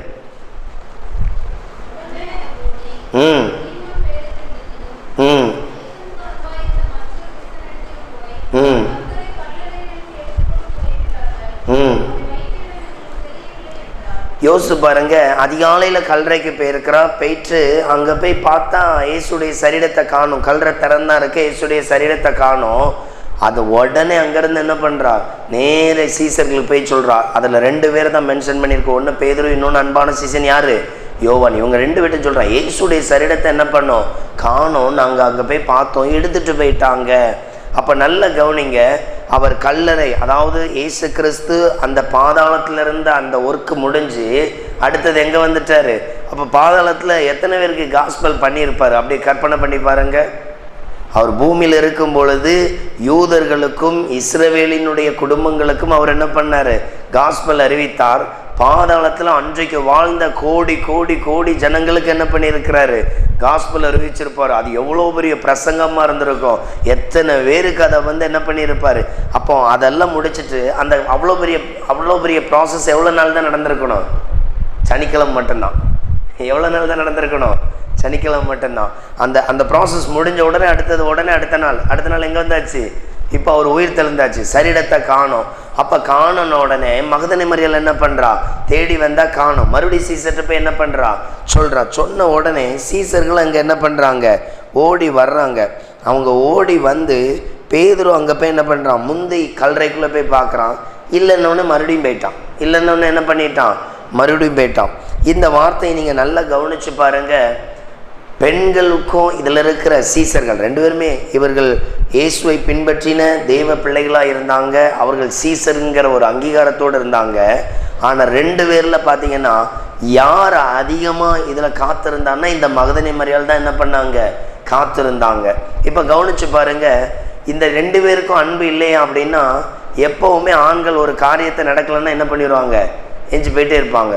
யோசிச்சு பாருங்க, அதிகாலையில் கல்லறைக்கு போயிருக்கிறா. போயிட்டு அங்கே போய் பார்த்தா இயேசுடைய சரீரத்தை காணும். கல்லறை திறந்தா இருக்க, இயேசுடைய சரீரத்தை காணும். அது உடனே அங்கேருந்து என்ன பண்ணுறா? நேர சீசர்களுக்கு போய் சொல்கிறா. அதில் 2 பேரை தான் மென்ஷன் பண்ணியிருக்கோம். ஒன்று பேதுரு, இன்னொன்று அன்பான சீசன் யார்? யோவான். இவங்க 2 பேர்ட்டு சொல்கிறா, இயேசுடைய சரீரத்தை என்ன பண்ணோம்? காணோம். நாங்கள் அங்கே போய் பார்த்தோம், எடுத்துகிட்டு போயிட்டாங்க. அப்போ நல்ல கவனிங்க, அவர் கல்லறை, அதாவது இயேசு கிறிஸ்து அந்த பாதாளத்தில் இருந்த அந்த ஒர்க்கு முடிஞ்சு அடுத்தது எங்கே வந்துட்டார்? அப்போ பாதாளத்தில் எத்தனை பேருக்கு காஸ்பல் பண்ணியிருப்பார்? அப்படியே கற்பனை பண்ணி பாருங்க. அவர் பூமியில் இருக்கும் பொழுது யூதர்களுக்கும் இஸ்ரவேலினுடைய குடும்பங்களுக்கும் அவர் என்ன பண்ணார்? காஸ்பல் அறிவித்தார். பாதாளத்தில் அன்றைக்கு வாழ்ந்த கோடி கோடி கோடி ஜனங்களுக்கு என்ன பண்ணியிருக்கிறாரு? காஸ்பல் அறிவிச்சிருப்பார். அது எவ்வளோ பெரிய பிரசங்கமாக இருந்திருக்கும். எத்தனை பேருக்கு அதை என்ன பண்ணியிருப்பார்? அப்போ அதெல்லாம் முடிச்சுட்டு அந்த அவ்வளோ பெரிய ப்ராசஸ் எவ்வளோ நாள் தான் நடந்திருக்கணும்? சனிக்கிழமை மட்டும்தான். எவ்வளோ நாள் தான் நடந்திருக்கணும்? சனிக்கிழமை மட்டும்தான். அந்த ப்ராசஸ் முடிஞ்ச உடனே அடுத்த நாள் எங்கே வந்தாச்சு? இப்போ அவர் உயிர் தெழுந்தாச்சு, சரீரத்தை காணும். அப்போ காணன உடனே மகதலேனை மரியாள் என்ன பண்ணுறா? தேடி வந்தால் காணும். மறுபடியும் சீசர்கிட்ட போய் என்ன பண்ணுறா? சொல்கிறா. சொன்ன உடனே சீசர்கள் அங்கே என்ன பண்ணுறாங்க? ஓடி வர்றாங்க. அவங்க ஓடி வந்து பேதுரு அங்கே போய் என்ன பண்ணுறான்? முந்தி கல்லறைக்குள்ளே போய் பார்க்குறான். இல்லைன்னொன்னே மறுபடியும் போயிட்டான். இல்லைன்னொன்னே என்ன பண்ணிட்டான்? மறுபடியும் போயிட்டான். இந்த வார்த்தையை நீங்கள் நல்லா கவனித்து பாருங்கள். பெண்களுக்கும் இதில் இருக்கிற சீசர்கள் 2 பேருமே இவர்கள் இயேசுவை பின்பற்றின தேவ பிள்ளைகளாக இருந்தாங்க. அவர்கள் சீசருங்கிற ஒரு அங்கீகாரத்தோடு இருந்தாங்க. ஆனால் 2 பேரில் பார்த்தீங்கன்னா யார் அதிகமாக இதில் காத்திருந்தாங்கன்னா இந்த மகதலேனை மரியாள் தான் என்ன பண்ணாங்க? காத்திருந்தாங்க. இப்போ கவனித்து பாருங்கள், இந்த 2 பேருக்கும் அன்பு இல்லையா அப்படின்னா, எப்போவுமே ஆண்கள் ஒரு காரியத்தை நடக்கலைன்னா என்ன பண்ணிடுவாங்க? எஞ்சி போயிட்டே இருப்பாங்க.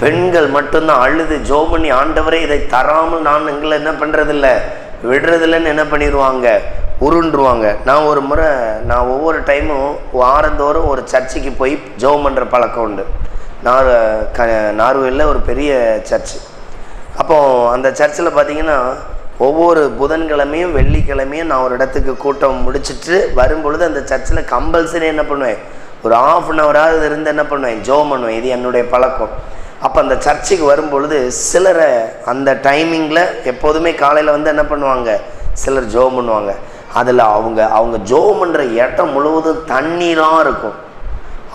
பெண்கள் மட்டும்தான் அழுது ஜோம் பண்ணி, ஆண்டவரே இதை தராமல் நான் எங்களை என்ன பண்ணுறதில்ல, விடுறதில்லன்னு என்ன பண்ணிடுவாங்க? உருண்டுருவாங்க. நான் ஒரு முறை ஒவ்வொரு டைமும் வாரந்தோறும் ஒரு சர்ச்சுக்கு போய் ஜோம் பண்ணுற பழக்கம் உண்டு. நார்வேயில் ஒரு பெரிய சர்ச்சு. அப்போது அந்த சர்ச்சில் பார்த்திங்கன்னா ஒவ்வொரு புதன்கிழமையும் வெள்ளிக்கிழமையும் நான் ஒரு இடத்துக்கு கூட்டம் முடிச்சுட்டு வரும்பொழுது அந்த சர்ச்சில் கம்பல்சரி என்ன பண்ணுவேன்? ஒரு 1/2 hour இருந்து என்ன பண்ணுவேன்? ஜோம் பண்ணுவேன். இது என்னுடைய பழக்கம். அப்போ அந்த சர்ச்சுக்கு வரும்பொழுது சிலரை அந்த டைமிங்கில் எப்போதுமே காலையில் என்ன பண்ணுவாங்க? சிலர் ஜோம் பண்ணுவாங்க. அதில் அவங்க ஜோம் பண்ணுற இடம் முழுவதும் தண்ணீராக இருக்கும்.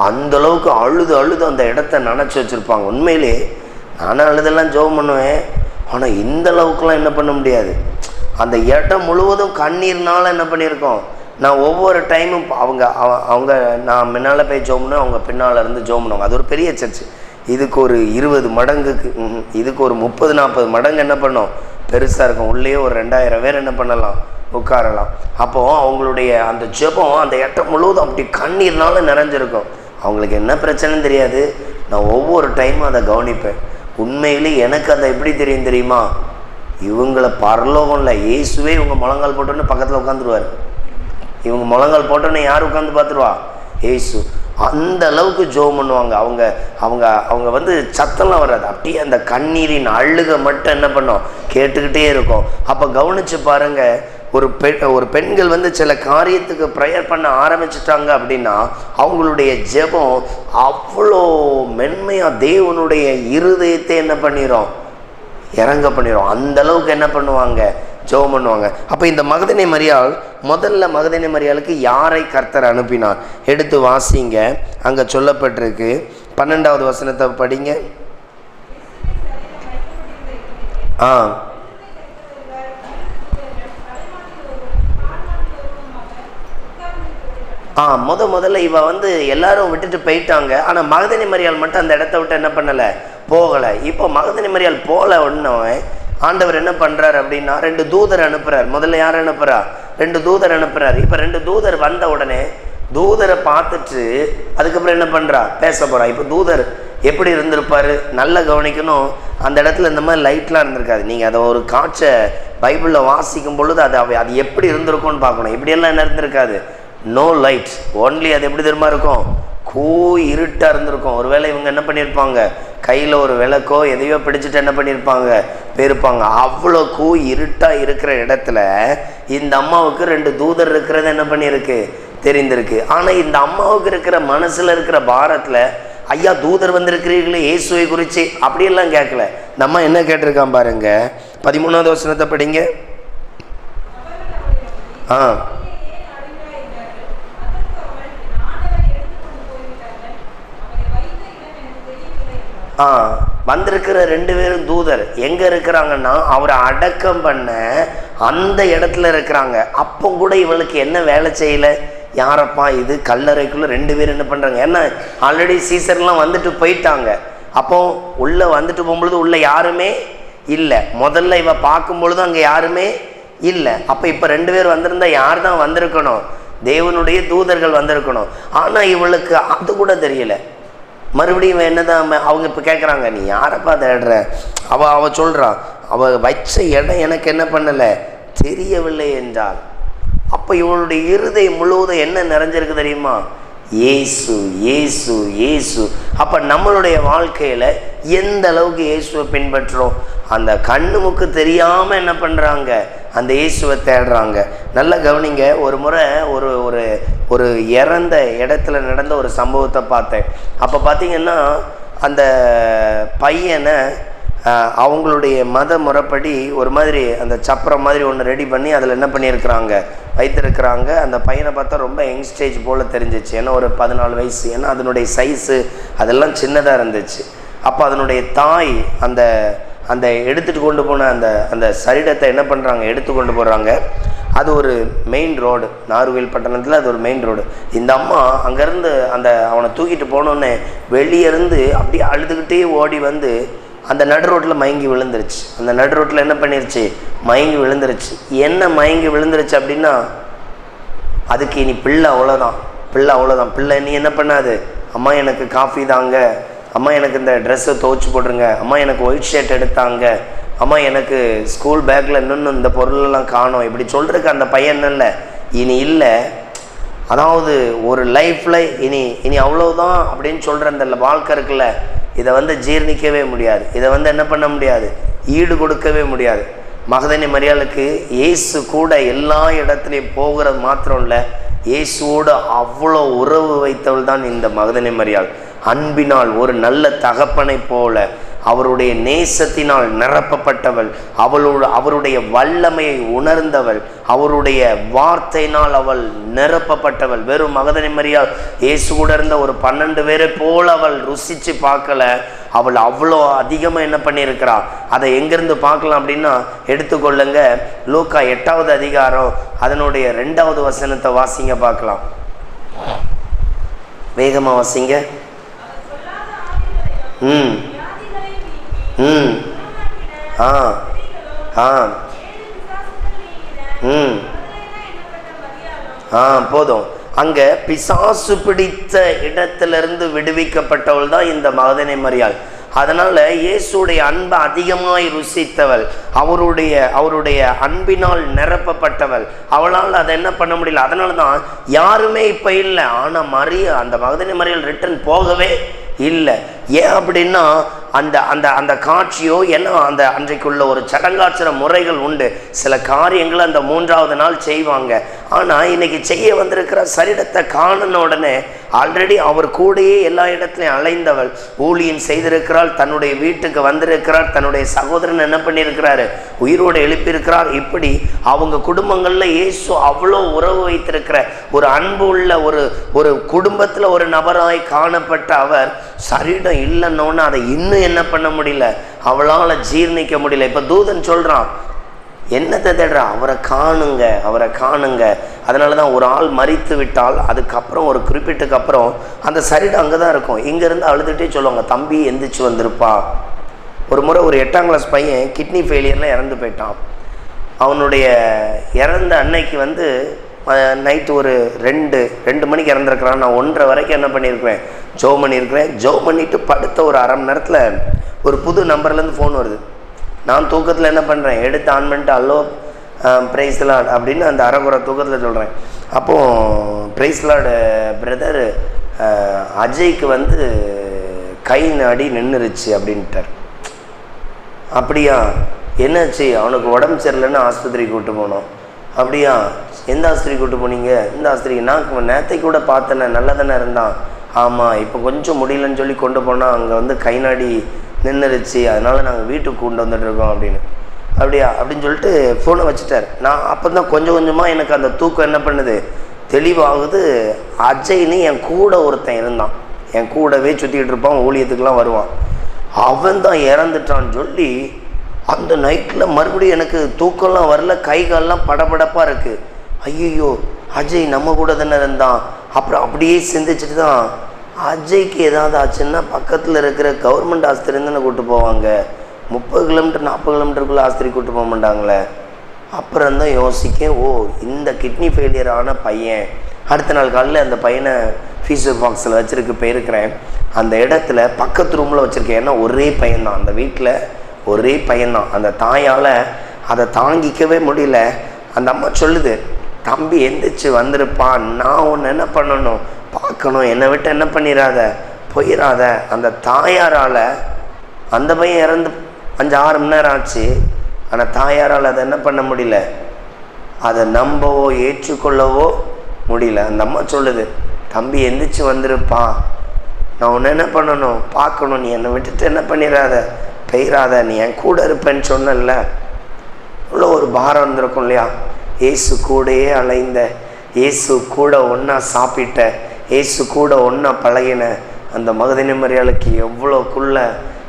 அந்தளவுக்கு அழுது அந்த இடத்த நினச்சி வச்சுருப்பாங்க. உண்மையிலே நானும் அழுதெல்லாம் ஜோம் பண்ணுவேன். ஆனால் இந்த அளவுக்குலாம் என்ன பண்ண முடியாது. அந்த இடம் முழுவதும் கண்ணீர்னால என்ன பண்ணியிருக்கோம்? நான் ஒவ்வொரு டைமும் அவங்க நான் முன்னால் போய் ஜோம் பண்ணுவேன், அவங்க பின்னால் இருந்து ஜோம் பண்ணுவாங்க. அது ஒரு பெரிய சர்ச்சு. இதுக்கு ஒரு 20 மடங்குக்கு, இதுக்கு ஒரு 30-40 மடங்கு என்ன பண்ணோம்? பெருசாக இருக்கும். உள்ளேயே ஒரு 2000 பேர் என்ன பண்ணலாம்? உட்காரலாம். அப்போது அவங்களுடைய அந்த ஜெபம் அந்த இடம் முழுவதும் அப்படி கண்ணீர்னால நிறைஞ்சிருக்கும். அவங்களுக்கு என்ன பிரச்சனைன்னு தெரியாது. நான் ஒவ்வொரு டைமும் அதை கவனிப்பேன். உண்மையிலே எனக்கு அதை எப்படி தெரியும் தெரியுமா? இவங்களை பரலோகம் இல்லை, இயேசுவே இவங்க முழங்கால் போட்டோன்னு பக்கத்தில் உட்காந்துருவார். இவங்க முழங்கால் போட்டோன்னே யார் உட்காந்து பார்த்துருவா? இயேசு. அந்த அளவுக்கு ஜோம் பண்ணுவாங்க. அவங்க சத்தம்லாம் வராது. அப்படியே அந்த கண்ணீரின் அழுகை மட்டும் என்ன பண்ணோம்? கேட்டுக்கிட்டே இருக்கும். அப்போ கவனித்து பாருங்கள், ஒரு பெண்கள் சில காரியத்துக்கு ப்ரேயர் பண்ண ஆரம்பிச்சிட்டாங்க அப்படின்னா அவங்களுடைய ஜெபம் அவ்வளோ மென்மையாக தேவனுடைய இருதயத்தை என்ன பண்ணிடும்? இறங்க பண்ணிடும். அந்த அளவுக்கு என்ன பண்ணுவாங்க? ஜெபம் பண்ணுவாங்க. அப்போ இந்த மகதலேனை மரியாள், முதல்ல மகதலேனை மரியாளுக்கு யாரை கர்த்தர் அனுப்பினார் எடுத்து வாசிங்க. அங்கே சொல்லப்பட்டிருக்கு. 12வது வசனத்தை படிங்க. முதல்ல இவ எல்லாரும் விட்டுட்டு போயிட்டாங்க. ஆனால் மகதலேனை மரியாள் மட்டும் அந்த இடத்த விட்டு என்ன பண்ணலை, போகலை. இப்போ மகதலேனை மரியாள் போகல உடனே ஆண்டவர் என்ன பண்ணுறார் அப்படின்னா 2 தூதர் அனுப்புகிறார். முதல்ல யார் அனுப்புகிறா? 2 தூதர் அனுப்புகிறார். இப்போ 2 தூதர் வந்த உடனே தூதரை பார்த்துட்டு அதுக்கப்புறம் என்ன பண்ணுறா, பேச போகிறா. இப்போ தூதர் எப்படி இருந்திருப்பார் நல்லா கவனிக்கணும். அந்த இடத்துல இந்த மாதிரி லைட்லாம் இருந்திருக்காது. நீங்கள் அதை ஒரு காட்சை பைபிளில் வாசிக்கும் பொழுது அது எப்படி இருந்திருக்கும்னு பார்க்கணும். இப்படியெல்லாம் என்ன இருந்திருக்காது, நோ லைட் ஒன்லி. அது எப்படி தெரியுமா இருக்கும், இருட்டாக இருந்திருக்கும். ஒருவேளை இவங்க என்ன பண்ணியிருப்பாங்க, கையில் ஒரு விளக்கோ எதையோ பிடிச்சிட்டு என்ன பண்ணியிருப்பாங்க, போயிருப்பாங்க. அவ்வளோ இருட்டாக இருக்கிற இடத்துல இந்த அம்மாவுக்கு 2 தூதர் இருக்கிறது என்ன பண்ணியிருக்கு, தெரிந்திருக்கு. ஆனால் இந்த அம்மாவுக்கு இருக்கிற மனசில் இருக்கிற பாரத்தில், ஐயா தூதர் வந்திருக்கிறீர்களே இயேசுவை குறித்து அப்படியெல்லாம் கேட்கல. இந்த அம்மா என்ன கேட்டிருக்கான் பாருங்க. 13வது வசனத்தை படிங்க. வந்திருக்கிற 2 பேரும் தூதர் எங்கே இருக்கிறாங்கன்னா அவரை அடக்கம் பண்ண அந்த இடத்துல இருக்கிறாங்க. அப்போ கூட இவளுக்கு என்ன வேலை செய்யலை, யாரப்பா இது, கல்லறைக்குள்ளே 2 பேர் என்ன பண்ணுறாங்க. ஏன்னா ஆல்ரெடி சீசர்லாம் வந்துட்டு போயிட்டாங்க. அப்போ உள்ளே வந்துட்டு போகும்பொழுது உள்ளே யாருமே இல்லை. முதல்ல இவ பார்க்கும் பொழுது அங்கே யாருமே இல்லை. அப்போ இப்போ 2 பேர் வந்திருந்தா யார் தான் வந்திருக்கணும், தேவனுடைய தூதர்கள் வந்திருக்கணும். ஆனால் இவளுக்கு அது கூட தெரியல. மறுபடியும் என்னதான் அவங்க இப்போ கேட்குறாங்க, நீ யாரப்பா தேடுற? அவ சொல்கிறான், அவள் வச்ச இடம் எனக்கு என்ன பண்ணலை, தெரியவில்லை என்றால். அப்போ இவளுடைய இருதயம் முழுவதும் என்ன நிறைஞ்சிருக்கு தெரியுமா, இயேசு இயேசு இயேசு. அப்போ நம்மளுடைய வாழ்க்கையில் எந்த அளவுக்கு இயேசுவை பின்பற்றுறோம், அந்த கண்ணுமுக்கு தெரியாமல் என்ன பண்ணுறாங்க, அந்த இயேசுவை தேடுறாங்க. நல்லா கவனிங்க. ஒரு முறை ஒரு ஒரு ஒரு இறந்த இடத்துல நடந்த ஒரு சம்பவத்தை பார்த்தேன். அப்போ பார்த்தீங்கன்னா அந்த பையனை அவங்களுடைய மத முறைப்படி ஒரு மாதிரி அந்த சப்பரம் மாதிரி ஒன்று ரெடி பண்ணி அதில் என்ன பண்ணியிருக்கிறாங்க, வைத்திருக்கிறாங்க. அந்த பையனை பார்த்தா ரொம்ப யங் ஸ்டேஜ் போல் தெரிஞ்சிச்சு. ஏன்னா ஒரு 14 வயசு. ஏன்னா அதனுடைய சைஸு அதெல்லாம் சின்னதாக இருந்துச்சு. அப்போ அதனுடைய தாய் அந்த அந்த எடுத்துகிட்டு கொண்டு போன அந்த அந்த சரீரத்தை என்ன பண்ணுறாங்க, எடுத்து கொண்டு போகிறாங்க. அது ஒரு மெயின் ரோடு, நாகர்கோவில் பட்டணத்தில் அது ஒரு மெயின் ரோடு. இந்த அம்மா அங்கேருந்து அந்த அவனை தூக்கிட்டு போனோன்னே வெளியேருந்து அப்படியே அழுதுகிட்டே ஓடி வந்து அந்த நடு ரோட்டில் மயங்கி விழுந்துருச்சு. அந்த நடு ரோட்டில் என்ன பண்ணிருச்சு, மயங்கி விழுந்துருச்சு. என்ன மயங்கி விழுந்துருச்சு அப்படின்னா, அதுக்கு இனி பிள்ளை அவ்வளோதான், பிள்ளை அவ்வளோதான். பிள்ளை நீ என்ன பண்ணாது, அம்மா எனக்கு காஃபி தாங்க, அம்மா எனக்கு இந்த ட்ரெஸ்ஸை துவைச்சி போட்டுருங்க, அம்மா எனக்கு ஒயிட் ஷர்ட் எடுத்தாங்க, அம்மா எனக்கு ஸ்கூல் பேக்கில் இன்னொன்று இந்த பொருளெல்லாம் காணும், இப்படி சொல்கிறதுக்கு அந்த பையன் இல்லை, இனி இல்லை. அதாவது ஒரு லைஃப்பில் இனி இனி அவ்வளோதான் அப்படின்னு சொல்கிற அந்த வாழ்க்கை இருக்குல்ல, இதை ஜீர்ணிக்கவே முடியாது, இதை என்ன பண்ண முடியாது, ஈடு கொடுக்கவே முடியாது. மகதலேனை மரியாளுக்கு இயேசு கூட எல்லா இடத்துலையும் போகிறது மாத்திரம் இல்லை, இயேசுவோடு அவ்வளோ உறவு வைத்தவள் தான் இந்த மகதலேனை மரியாள். அன்பினால் ஒரு நல்ல தகப்பனை போல அவருடைய நேசத்தினால் நிரப்பப்பட்டவள், அவருடைய வல்லமையை உணர்ந்தவள், அவருடைய வார்த்தையினால் அவள் நிரப்பப்பட்டவள். வெறும் மகதலேனை மரியாள் இயேசுவோடு இருந்த ஒரு 12 பேரை போல் அவள் ருசித்து பார்க்கல. அவள் அவ்வளோ அதிகமாக என்ன பண்ணியிருக்கிறா. அதை எங்கேருந்து பார்க்கலாம் அப்படின்னா, எடுத்துக்கொள்ளுங்க லூக்கா 8வது அதிகாரம் அதனுடைய 2வது வசனத்தை வாசிங்க, பார்க்கலாம். வேகமாக வாசிங்க. போதும். அங்க பிசாசு பிடித்த இடத்திலிருந்து விடுவிக்கப்பட்டவள் தான் இந்த மகதலேனை மரியாள். அதனால இயேசுடைய அன்பை அதிகமாய் ருசித்தவள், அவருடைய அன்பினால் நிரப்பப்பட்டவள். அவளால் அதை என்ன பண்ண முடியல. அதனால தான் யாருமே இப்போ இல்லை. ஆனால் அந்த மகதலேனை மரியாள் ரிட்டர்ன் போகவே இல்லை. ஏன் அப்படின்னா அந்த அந்த அந்த காட்சியோ, ஏன்னா அந்த அன்றைக்குள்ள ஒரு சடங்காச்சுற முறைகள் உண்டு. சில காரியங்களை அந்த 3வது நாள் செய்வாங்க. ஆனால் இன்னைக்கு செய்ய வந்திருக்கிற சரீரத்தை காணின உடனே ஆல்ரெடி அவர் கூடயே எல்லா இடத்துலையும் அலைந்தவள் ஊழியம் செய்திருக்கிறாள், தன்னுடைய வீட்டுக்கு வந்திருக்கிறார், தன்னுடைய சகோதரன் என்ன பண்ணியிருக்கிறாரு, உயிரோடு எழுப்பியிருக்கிறார். இப்படி அவங்க குடும்பங்களில் இயேசு அவ்வளோ உறவு வைத்திருக்கிற ஒரு அன்பு உள்ள ஒரு குடும்பத்தில் ஒரு நபராய் காணப்பட்ட அவர் சரீரம் இல்லைன்னொன்னு அதை இன்னும் என்ன பண்ண முடியல, அவளால் ஜீர்ணிக்க முடியல. இப்போ தூதன் சொல்கிறான், என்னத்தை தேடுறா, அவரை காணுங்க, அவரை காணுங்க. அதனால தான் ஒரு ஆள் மரித்து விட்டால் அதுக்கப்புறம் ஒரு குறிப்பிட்டுக்கு அப்புறம் அந்த சரீரம் அங்கே தான் இருக்கும். இங்கேருந்து அழுதுகிட்டே சொல்லுவாங்க, தம்பி எந்திரிச்சு வந்திருப்பா. ஒரு முறை ஒரு 8ஆம் கிளாஸ் பையன் கிட்னி ஃபெயிலியரில் இறந்து போயிட்டான். அவனுடைய இறந்த அன்னைக்கு நைட்டு ஒரு 2 மணிக்கு இறந்துருக்கிறான். நான் 1:30 வரைக்கும் என்ன பண்ணியிருக்கிறேன், ஜோம் பண்ணியிருக்கிறேன். ஜோம் பண்ணிவிட்டு படுத்த ஒரு அரை மணி நேரத்தில் ஒரு புது நம்பர்லேருந்து ஃபோன் வருது. நான் தூக்கத்தில் என்ன பண்ணுறேன், எடுத்து ஆன் பண்ணிட்டு அல்லோ ப்ரைஸ் லார்ட் அப்படின்னு அந்த அரைக்குறை தூக்கத்தில் சொல்கிறேன். அப்போது ப்ரைஸ் லார்டு பிரதர் அஜய்க்கு கை நாடி நின்றுருச்சு அப்படின்ட்டார். அப்படியா, என்னாச்சு, அவனுக்கு உடம்பு சரியில்லைன்னு ஆஸ்பத்திரிக்கு கூப்பிட்டு போனோம். அப்படியா, எந்த ஆஸ்பத்திரிக்கு கூப்பிட்டு போனீங்க? இந்த ஆஸ்பத்திரிக்கு. நான் நேற்றைக்கு கூட பார்த்தேனே, நல்லா தானே இருந்தான். ஆமாம், இப்போ கொஞ்சம் முடியலன்னு சொல்லி கொண்டு போனால் அங்கே கை நாடி நின்றுருச்சு, அதனால் நாங்கள் வீட்டுக்கு கொண்டு வந்துட்டுருக்கோம் அப்படின்னு. அப்படியா அப்படின்னு சொல்லிட்டு ஃபோனை வச்சுட்டார். நான் அப்போ தான் கொஞ்சம் கொஞ்சமாக எனக்கு அந்த தூக்கம் என்ன பண்ணுது, தெளிவாகுது. அஜய்னு என் கூட ஒருத்தன் இருந்தான், என் கூடவே சுற்றிக்கிட்டு இருப்பான், ஊழியத்துக்கெலாம் வருவான். அவன் தான் இறந்துட்டான்னு சொல்லி அந்த நைட்டில் மறுபடியும் எனக்கு தூக்கம்லாம் வரல, கை கால்லாம் படபடப்பாக இருக்குது. ஐயோ, அஜய் நம்ம கூட தானே இருந்தான். அப்புறம் அப்படியே சிந்திச்சுட்டு தான், அஜய்க்கு ஏதாவது ஆச்சுன்னா பக்கத்தில் இருக்கிற கவர்மெண்ட் ஆஸ்பத்திரி தானே கூப்பிட்டு போவாங்க, 30 கிலோமீட்டர் 40 கிலோமீட்டருக்குள்ளே ஆஸ்பத்திரி கூப்பிட்டு போக மாட்டாங்களே. அப்புறம் தான் யோசிக்கேன், ஓ இந்த கிட்னி ஃபெயிலியர் ஆன பையன். அடுத்த நாள் காலையில் அந்த பையனை ஃபீஸர் பாக்ஸில் வச்சுருக்கு போயிருக்கிறேன். அந்த இடத்துல பக்கத்து ரூமில் வச்சுருக்கேன். ஏன்னா ஒரே பையன்தான், அந்த வீட்டில் ஒரே பையன்தான். அந்த தாயால் அதை தாங்கிக்கவே முடியல. அந்த அம்மா சொல்லுது, தம்பி எந்திரிச்சு வந்திருப்பான், நான் ஒன்று என்ன பண்ணணும், பார்க்கணும், என்னை விட்டு என்ன பண்ணிடாத, போயிடாத. அந்த தாயாரால் அந்த பையன் இறந்து 5-6 மணி நேரம் ஆச்சு. ஆனால் தாயாரால் அதை என்ன பண்ண முடியல, அதை நம்பவோ ஏற்றுக்கொள்ளவோ முடியல. அந்த அம்மா சொல்லுது, தம்பி எந்திரிச்சு வந்திருப்பான், நான் ஒன்று என்ன பண்ணணும், பார்க்கணும், நீ என்னை விட்டுட்டு என்ன பண்ணிடாத, பெய்யாத, நீ என் கூட இருப்பேன்னு சொன்னல. இவ்வளோ ஒரு பாரம் இருந்திருக்கும் இல்லையா. இயேசு கூடையே அலைந்த, இயேசு கூட ஒன்றா சாப்பிட்ட, இயேசு கூட ஒன்றா பழகின அந்த மகதலேனா மரியாளுக்கு எவ்வளோக்குள்ள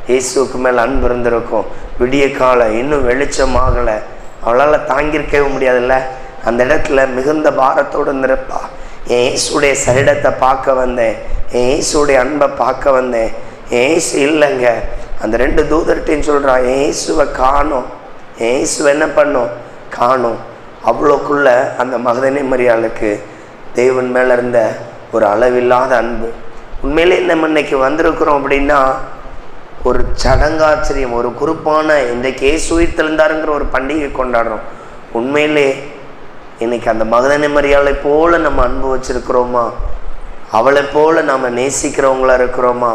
இயேசுக்கு மேலே அன்பு இருந்திருக்கும். விடிய காலம் இன்னும் வெளிச்சமாகலை, அவளால் தாங்கியிருக்கவே முடியாதுல்ல. அந்த இடத்துல மிகுந்த பாரத்தோடு இருந்திருப்பா. என் இயேசுடைய சரீரத்தை பார்க்க வந்தேன், என் இயேசுடைய அன்பை பார்க்க வந்தேன், என் இயேசு இல்லைங்க. அந்த 2 தூதர்கிட்டையும் சொல்கிறான், என் இயேசுவை காணும், என் இயேசுவை என்ன பண்ணும், காணும். அவ்வளோக்குள்ள அந்த மகதலேனா மரியாளுக்கு தேவன் மேலே இருந்த ஒரு அளவில்லாத அன்பு. உண்மையிலே நம்ம இன்னைக்கு வந்திருக்கிறோம் அப்படின்னா ஒரு சடங்காச்சரியம், ஒரு குறிப்பான இன்றைக்கு இயேசு உயிர்த்தெழுந்தாருங்கிற ஒரு பண்டிகை கொண்டாடுறோம். உண்மையிலே இன்னைக்கு அந்த மகதலேனா மரியாளை போல நம்ம அன்பு வச்சிருக்கிறோமா, அவளை போல நாம் நேசிக்கிறவங்களா இருக்கிறோமா?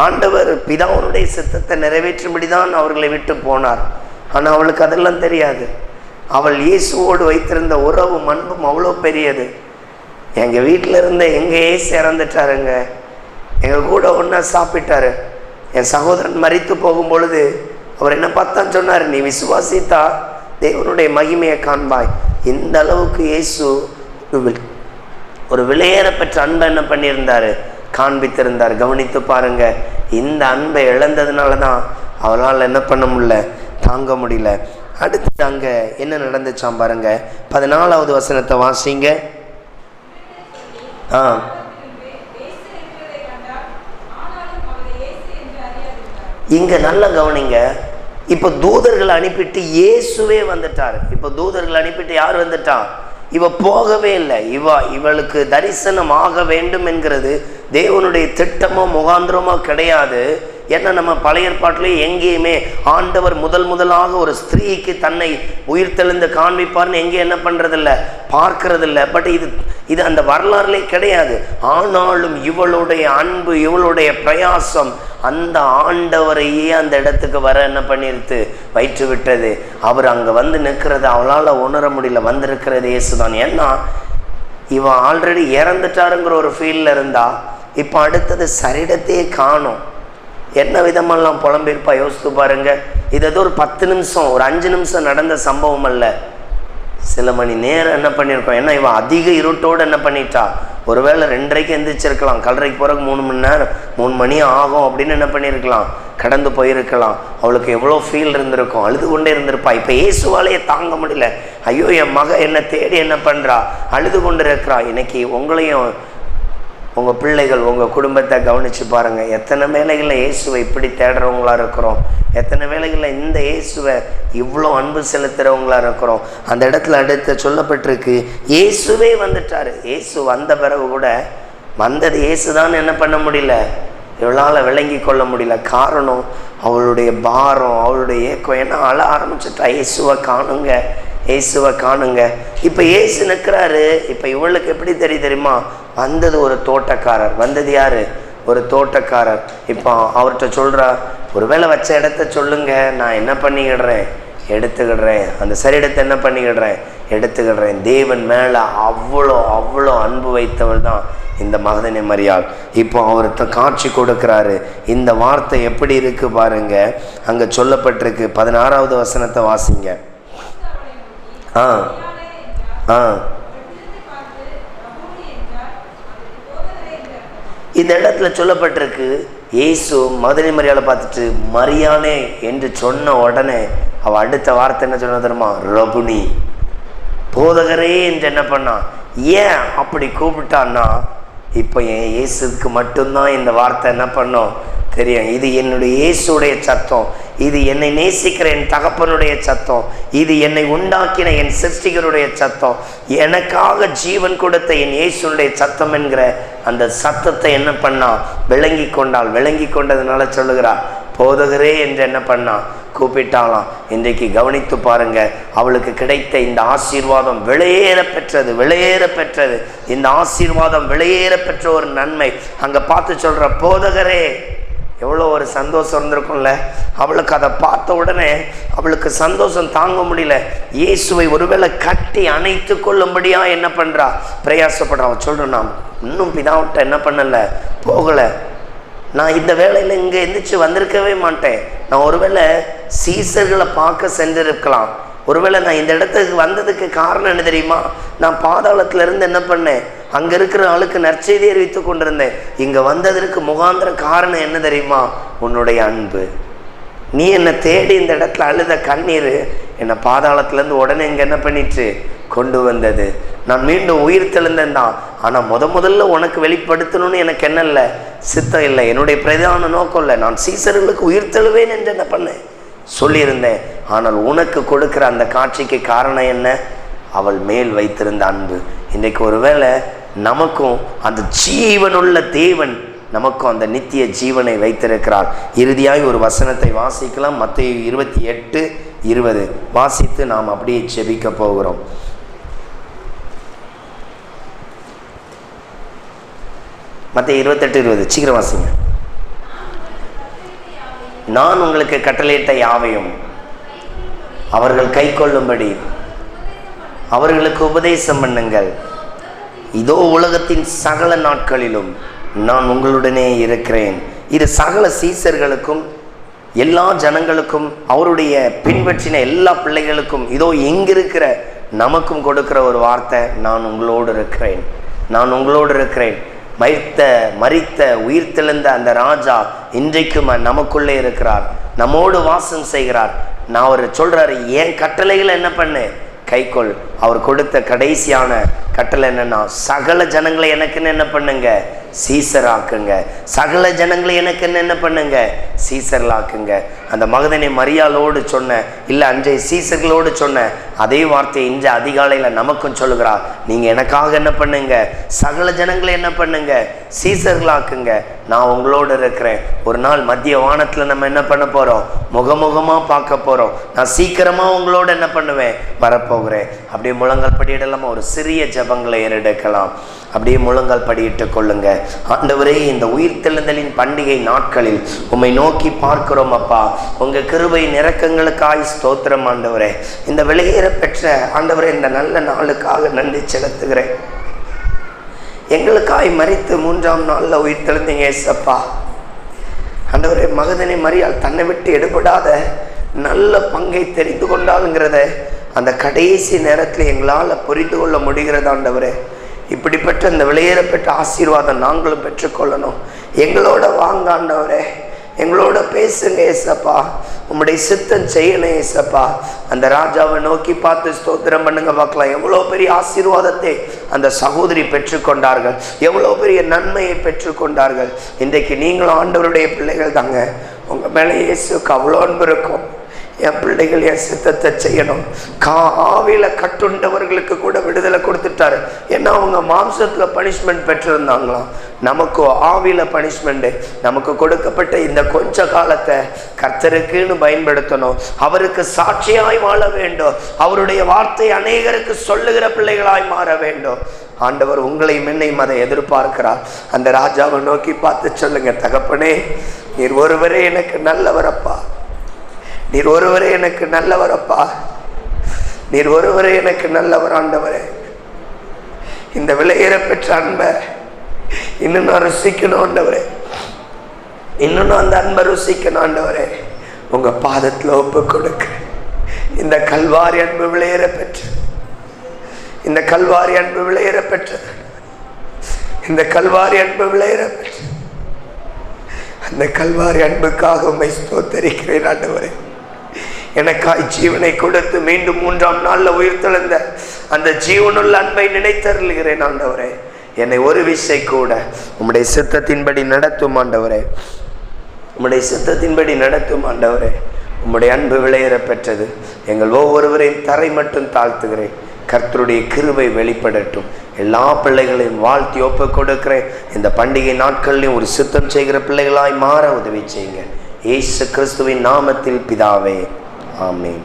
ஆண்டவர் பிதாவுடைய சித்தத்தை நிறைவேற்றும்படி தான் அவர்களை விட்டு போனார். ஆனால் அவளுக்கு அதெல்லாம் தெரியாது. அவள் இயேசுவோடு வைத்திருந்த உறவும் அன்பும் அவ்வளோ பெரியது. எங்கள் வீட்டில் இருந்த எங்கள் இயேசு இறந்துட்டாருங்க, எங்கள் கூட ஒன்றா சாப்பிட்டாரு. என் சகோதரன் மரித்து போகும் பொழுது அவர் என்ன பார்த்தான்னு சொன்னார், நீ விசுவாசித்தா தேவனுடைய மகிமையை காண்பாய். இந்த அளவுக்கு இயேசு ஒரு விலையேற பெற்ற அன்பை என்ன பண்ணியிருந்தார், காண்பித்திருந்தார். கவனித்து பாருங்க. இந்த அன்பை இழந்ததுனால தான் அவளால் என்ன பண்ண முடியல, தாங்க முடியல. அடுத்து அங்கே என்ன நடந்துச்சாம் பாருங்க. 14வது வசனத்தை வாசிங்க. இங்க நல்ல கவனிங்க. இப்போ தூதர்கள் அனுப்பிட்டு இயேசுவே வந்துட்டார். இப்போ தூதர்கள் அனுப்பிட்டு யார் வந்துட்டா, இவ போகவே இல்லை. இவளுக்கு தரிசனம் ஆக வேண்டும் என்கிறது தேவனுடைய திட்டமோ முகாந்திரமோ கிடையாது. ஏன்னா நம்ம பழைய ஏற்பாட்டிலே எங்கேயுமே ஆண்டவர் முதலாக ஒரு ஸ்திரீக்கு தன்னை உயிர்த்தெழுந்து காண்பிப்பார்னு எங்கேயும் என்ன பண்ணுறதில்ல, பார்க்கறதில்ல. பட் இது அந்த வரலாறுலே கிடையாது. ஆனாலும் இவளுடைய அன்பு, இவளுடைய பிரயாசம், அந்த ஆண்டவரையே அந்த இடத்துக்கு வர என்ன பண்ணிருத்து வைத்து விட்டது. அவர் அங்கே வந்து நிற்கிறது அவளால் உணர முடியல. வந்திருக்கிறது இயேசுதான். ஏன்னா இவன் ஆல்ரெடி இறந்துட்டாருங்கிற ஒரு ஃபீலில் இருந்தா, இப்போ அடுத்தது சரீரத்தையே காணும். என்ன விதமெல்லாம் புலம்பிருப்பா யோசித்து பாருங்க. இது ஏதோ ஒரு 10 நிமிஷம் ஒரு 5 நிமிஷம் நடந்த சம்பவம் அல்ல, சில மணி நேரம் என்ன பண்ணியிருக்கோம். ஏன்னா இவன் அதிக இருட்டோடு என்ன பண்ணிட்டா, ஒருவேளை 2:30க்கு எந்திரிச்சிருக்கலாம், 2:30க்கு பிறகு 3 மணி நேரம் 3 மணி ஆகும் அப்படின்னு என்ன பண்ணியிருக்கலாம், கடந்து போயிருக்கலாம். அவளுக்கு எவ்வளோ ஃபீல் இருந்திருக்கும், அழுது கொண்டே இருந்திருப்பா. இப்போ இயேசுவாலேயே தாங்க முடியல. ஐயோ என் மக என்னை தேடி என்ன பண்ணுறா, அழுது கொண்டு இருக்கிறா. இன்னைக்கு உங்களையும் உங்கள் பிள்ளைகள் உங்கள் குடும்பத்தை கவனித்து பாருங்கள். எத்தனை வேளைகளில் இயேசுவை இப்படி தேடுறவங்களா இருக்கிறோம், எத்தனை வேளைகளில் இந்த இயேசுவை இவ்வளோ அன்பு செலுத்துகிறவங்களா இருக்கிறோம். அந்த இடத்துல அடுத்து சொல்லப்பட்டிருக்கு, இயேசுவே வந்துட்டார். இயேசு வந்த பிறகு கூட வந்தது இயேசுதான் என்ன பண்ண முடியல, இவளால் விளங்கி கொள்ள முடியல. காரணம் அவளுடைய பாரம், அவளுடைய ஏக்கம். ஏன்னா அழ ஆரம்பிச்சுட்டா, இயேசுவை காணுங்க, இயேசுவை காணுங்க. இப்போ இயேசு நிற்கிறாரு. இப்போ இவளுக்கு எப்படி தெரியுமா, வந்தது ஒரு தோட்டக்காரர். வந்தது யாரு, ஒரு தோட்டக்காரர். இப்போ அவர்கிட்ட சொல்கிறா, ஒரு வேளை வச்ச இடத்த சொல்லுங்க, நான் என்ன பண்ணிக்கிடுறேன், எடுத்துக்கிடுறேன். அந்த சரீரத்தை என்ன பண்ணிக்கிடுறேன், எடுத்துக்கிடுறேன். தேவன் மேலே அவ்வளோ அவ்வளோ அன்பு வைத்தவள் தான் இந்த மகதனை மரியாள். இப்போ அவர்கிட்ட காட்சி கொடுக்குறாரு. இந்த வார்த்தை எப்படி இருக்கு பாருங்க. அங்கே சொல்லப்பட்டிருக்கு, 16வது வசனத்தை வாசிங்க. இந்த இடத்துல சொல்லப்பட்டிருக்கு, இயேசு மகதனை மரியாளை பார்த்துட்டு மரியானே என்று சொன்ன உடனே அவள் அடுத்த வார்த்தை என்ன சொன்ன தெரியுமா, ரபுனி, போதகரே என்று என்ன பண்ணா. ஏன் அப்படி கூப்பிட்டான்னா, இப்போ என் இயேசுக்கு மட்டும்தான் இந்த வார்த்தை என்ன பண்ணோம் தெரியும். இது என்னுடைய இயேசுடைய சத்தம், இது என்னை நேசிக்கிற என் தகப்பனுடைய சத்தம், இது என்னை உண்டாக்கின என் சிருஷ்டிகருடைய சத்தம், எனக்காக ஜீவன் கொடுத்த என் இயேசுடைய சத்தம் என்கிற அந்த சத்தத்தை என்ன பண்ணா விளங்கி கொண்டாள். விளங்கி கொண்டதுனால சொல்லுகிறாள், போதகரே என்று என்ன பண்ணா கூப்பிட்டாலாம். இன்றைக்கு கவனித்து பாருங்க, அவளுக்கு கிடைத்த இந்த ஆசீர்வாதம் விலையேற பெற்றது, விலையேற பெற்றது. இந்த ஆசீர்வாதம் விலையேற பெற்ற ஒரு நன்மை. அங்க பார்த்து சொல்ற, போதகரே. எவ்வளோ ஒரு சந்தோஷம் இருந்திருக்கும்ல அவளுக்கு. அதை பார்த்த உடனே அவளுக்கு சந்தோஷம் தாங்க முடியல. இயேசுவை ஒருவேளை கட்டி அணைத்து கொள்ளும்படியா என்ன பண்றா, பிரயாசப்படுறா. அவன் சொல்றான், நான் இன்னும் பிதாவிட்ட என்ன பண்ணல, போகல. நான் இந்த வேளையில் இங்கே எந்திரிச்சு வந்திருக்கவே மாட்டேன். நான் ஒருவேளை சீசர்களை பார்க்க சென்றிருக்கலாம். ஒருவேளை நான் இந்த இடத்துக்கு வந்ததுக்கு காரணம் என்ன தெரியுமா, நான் பாதாளத்துல இருந்து என்ன பண்ணேன், அங்க இருக்கிற ஆளுக்கு நற்செய்தி அறிவித்து கொண்டிருந்தேன். இங்க வந்ததற்கு முகாந்திர காரணம் என்ன தெரியுமா, உன்னுடைய அன்பு. நீ என்னை தேடி இந்த இடத்துல அழுத கண்ணீர் என்னை பாதாளத்துலேருந்து உடனே இங்கே என்ன பண்ணிட்டு கொண்டு வந்தது. நான் மீண்டும் உயிர் தெழுந்தேன் தான். ஆனால் முதல்ல உனக்கு வெளிப்படுத்தணும்னு எனக்கு என்ன இல்லை, சித்தம் இல்லை. என்னுடைய பிரதான நோக்கம் இல்லை. நான் சீசர்களுக்கு உயிர் தெழுவேன் என்று என்ன பண்ணேன் சொல்லியிருந்தேன். ஆனால் உனக்கு கொடுக்குற அந்த காட்சிக்கு காரணம் என்ன, அவள் மேல் வைத்திருந்த அன்பு. இன்றைக்கு ஒருவேளை நமக்கும் அந்த ஜீவனுள்ள தேவன் நமக்கும் அந்த நித்திய ஜீவனை வைத்திருக்கிறார். இறுதியாய் ஒரு வசனத்தை வாசிக்கலாம். மத்தேயு 28:20 வாசித்து நாம் அப்படியே ஜெபிக்க போகிறோம். மத்தேயு 28:20 சீக்கிரம் வாசிங்க. நான் உங்களுக்கு கட்டளையிட்ட யாவையும் அவர்கள் கை கொள்ளும்படி அவர்களுக்கு உபதேசம் பண்ணுங்கள். இதோ உலகத்தின் சகல நாட்களிலும் நான் உங்களுடனே இருக்கிறேன். இது சகல சீசர்களுக்கும் எல்லா ஜனங்களுக்கும் அவருடைய பின்பற்றின எல்லா பிள்ளைகளுக்கும் இதோ எங்கிருக்கிற நமக்கும் கொடுக்கிற ஒரு வார்த்தை, நான் உங்களோடு இருக்கிறேன், நான் உங்களோடு இருக்கிறேன். மரித்த உயிர்த்தெழுந்த அந்த ராஜா இன்றைக்கும் நமக்குள்ளே இருக்கிறார், நம்மோடு வாசம் செய்கிறார். நான் அவர் சொல்றாரு, என் கட்டளைகளை என்ன பண்ணு, கைக்கொள். அவர் கொடுத்த கடைசியான கட்டளை என்னன்னா, சகல ஜனங்களை எனக்குன்னு என்ன பண்ணுங்க, சீசராக்குங்க. சகல ஜனங்களை எனக்குன்னு என்ன பண்ணுங்க, சீசர்களாக்குங்க. அந்த மகதனை மரியாளோடு சொன்ன இல்லை அன்றைய சீசர்களோடு சொன்ன அதே வார்த்தையை இன்று அதிகாலையில் நமக்கும் சொல்லுகிறார். நீங்கள் எனக்காக என்ன பண்ணுங்க, சகல ஜனங்களை என்ன பண்ணுங்க, சீசர்களாக்குங்க. நான் உங்களோடு இருக்கிறேன். ஒரு நாள் மத்திய வானத்தில் நம்ம என்ன பண்ண போகிறோம், முகமுகமாக பார்க்க போகிறோம். நான் சீக்கிரமாக உங்களோட என்ன பண்ணுவேன், வரப்போகிறேன். அப்படியே முழங்கால் படியிடலாமா? ஒரு சிறிய ஜெபங்களை ஏறெடுக்கலாம். அப்படியே முழங்கால் படியிட்டு கொள்ளுங்க. ஆண்டவரே, இந்த உயிர்த்தெழுதலின் பண்டிகை நாட்களில் உம்மை நோக்கி பார்க்கிறோம் அப்பா. உங்கள் கிருபையின் இரக்கங்களுக்காய் ஸ்தோத்திரம் ஆண்டவரே. இந்த வெளியேற பெற்ற ஆண்டவரே இந்த நல்ல நாளுக்காக நன்றி செலுத்துகிறேன். எங்களுக்காய் மரித்து 3ஆம் நாளில் உயிர்த்தெழுந்தீங்க ஏசப்பா. ஆண்டவரே, மகதனை மரியாள் தன்னை விட்டு எடுபடாத நல்ல பங்கை தெரிந்து கொண்டாளுங்கிறத அந்த கடைசி நேரத்தில் எங்களால் புரிந்து கொள்ள முடிகிறது ஆண்டவரே. இப்படிப்பட்ட இந்த வெளியேறப்பட்ட ஆசீர்வாதம் நாங்களும் பெற்றுக்கொள்ளணும். எங்களோட வாங்க ஆண்டவரே, எங்களோட பேசுங்க ஏசப்பா. உம்முடைய சித்தம் செய்யணும் ஏசப்பா. அந்த ராஜாவை நோக்கி பார்த்து ஸ்தோத்திரம் பண்ணுங்க பார்க்கலாம். எவ்வளோ பெரிய ஆசீர்வாதத்தை அந்த சகோதரி பெற்றுக்கொண்டார்கள், எவ்வளோ பெரிய நன்மையை பெற்றுக்கொண்டார்கள். இன்றைக்கு நீங்களும் ஆண்டவருடைய பிள்ளைகள் தாங்க. உங்கள் மேலே இயேசுக்கு அவ்வளோ அன்பு இருக்கும். என் பிள்ளைகள் என் சித்தத்தை செய்யணும். ஆவியில கட்டுண்டவர்களுக்கு கூட விடுதலை கொடுத்துட்டாரு. ஏன்னா அவங்க மாம்சத்துல பனிஷ்மெண்ட் பெற்றிருந்தாங்களாம். நமக்கு ஆவியில பனிஷ்மெண்ட். நமக்கு கொடுக்கப்பட்ட இந்த கொஞ்ச காலத்தை கர்த்தருக்குன்னு பயன்படுத்தணும். அவருக்கு சாட்சியாய் வாழ வேண்டும். அவருடைய வார்த்தை அநேகருக்கு சொல்லுகிற பிள்ளைகளாய் மாற வேண்டும். ஆண்டவர் உங்களையும் என்னையும் அதை எதிர்பார்க்கிறார். அந்த ராஜாவை நோக்கி பார்த்து சொல்லுங்க, தகப்பனே, நீர் ஒருவரே எனக்கு நல்லவரப்பா. நீர் ஒருவரே எனக்கு நல்லவரப்பா. நீர் ஒருவரே எனக்கு நல்லவர் ஆண்டவரே. இந்த விலையேற பெற்ற அன்பை இன்னும் நான் ருசிக்கணும் ஆண்டவரே. இன்னும் நான் அந்த அன்பை ருசிக்கணும் ஆண்டவரே. உங்க பாதத்தில் ஒப்பு கொடுக்க இந்த கல்வாரி அன்பு விலையேற பெற்று, இந்த கல்வாரி அன்பு விலையேற பெற்றது, இந்த கல்வாரி அன்பு விலையேற பெற்று அந்த கல்வாரி அன்புக்காக உம்மை ஸ்தோத்தரிக்கிறேன் ஆண்டவரே. எனக்காய் ஜீவனை கொடுத்து மீண்டும் 3ஆம் நாளில் உயிர்த்தெழுந்த அந்த ஜீவனுள்ள அன்பை நினைத்தருளுகிறேன் ஆண்டவரே. என்னை ஒரு விசை கூட உம்முடைய சித்தத்தின்படி நடத்தும் ஆண்டவரே. உம்முடைய சித்தத்தின்படி நடத்தும் ஆண்டவரே. உம்முடைய அன்பு விளையேற பெற்றது. எங்கள் ஒவ்வொருவரையும் தரை மட்டும் தாழ்த்துகிறேன். கர்த்தருடைய கிருபை வெளிப்படட்டும். எல்லா பிள்ளைகளையும் வாழ்த்தி ஒப்பு கொடுக்கிறேன். இந்த பண்டிகை நாட்கள்லையும் ஒரு சித்தம் செய்கிற பிள்ளைகளாய் மாற உதவி செய்யுங்க. இயேசு கிறிஸ்துவின் நாமத்தில் பிதாவே, ஆமென்.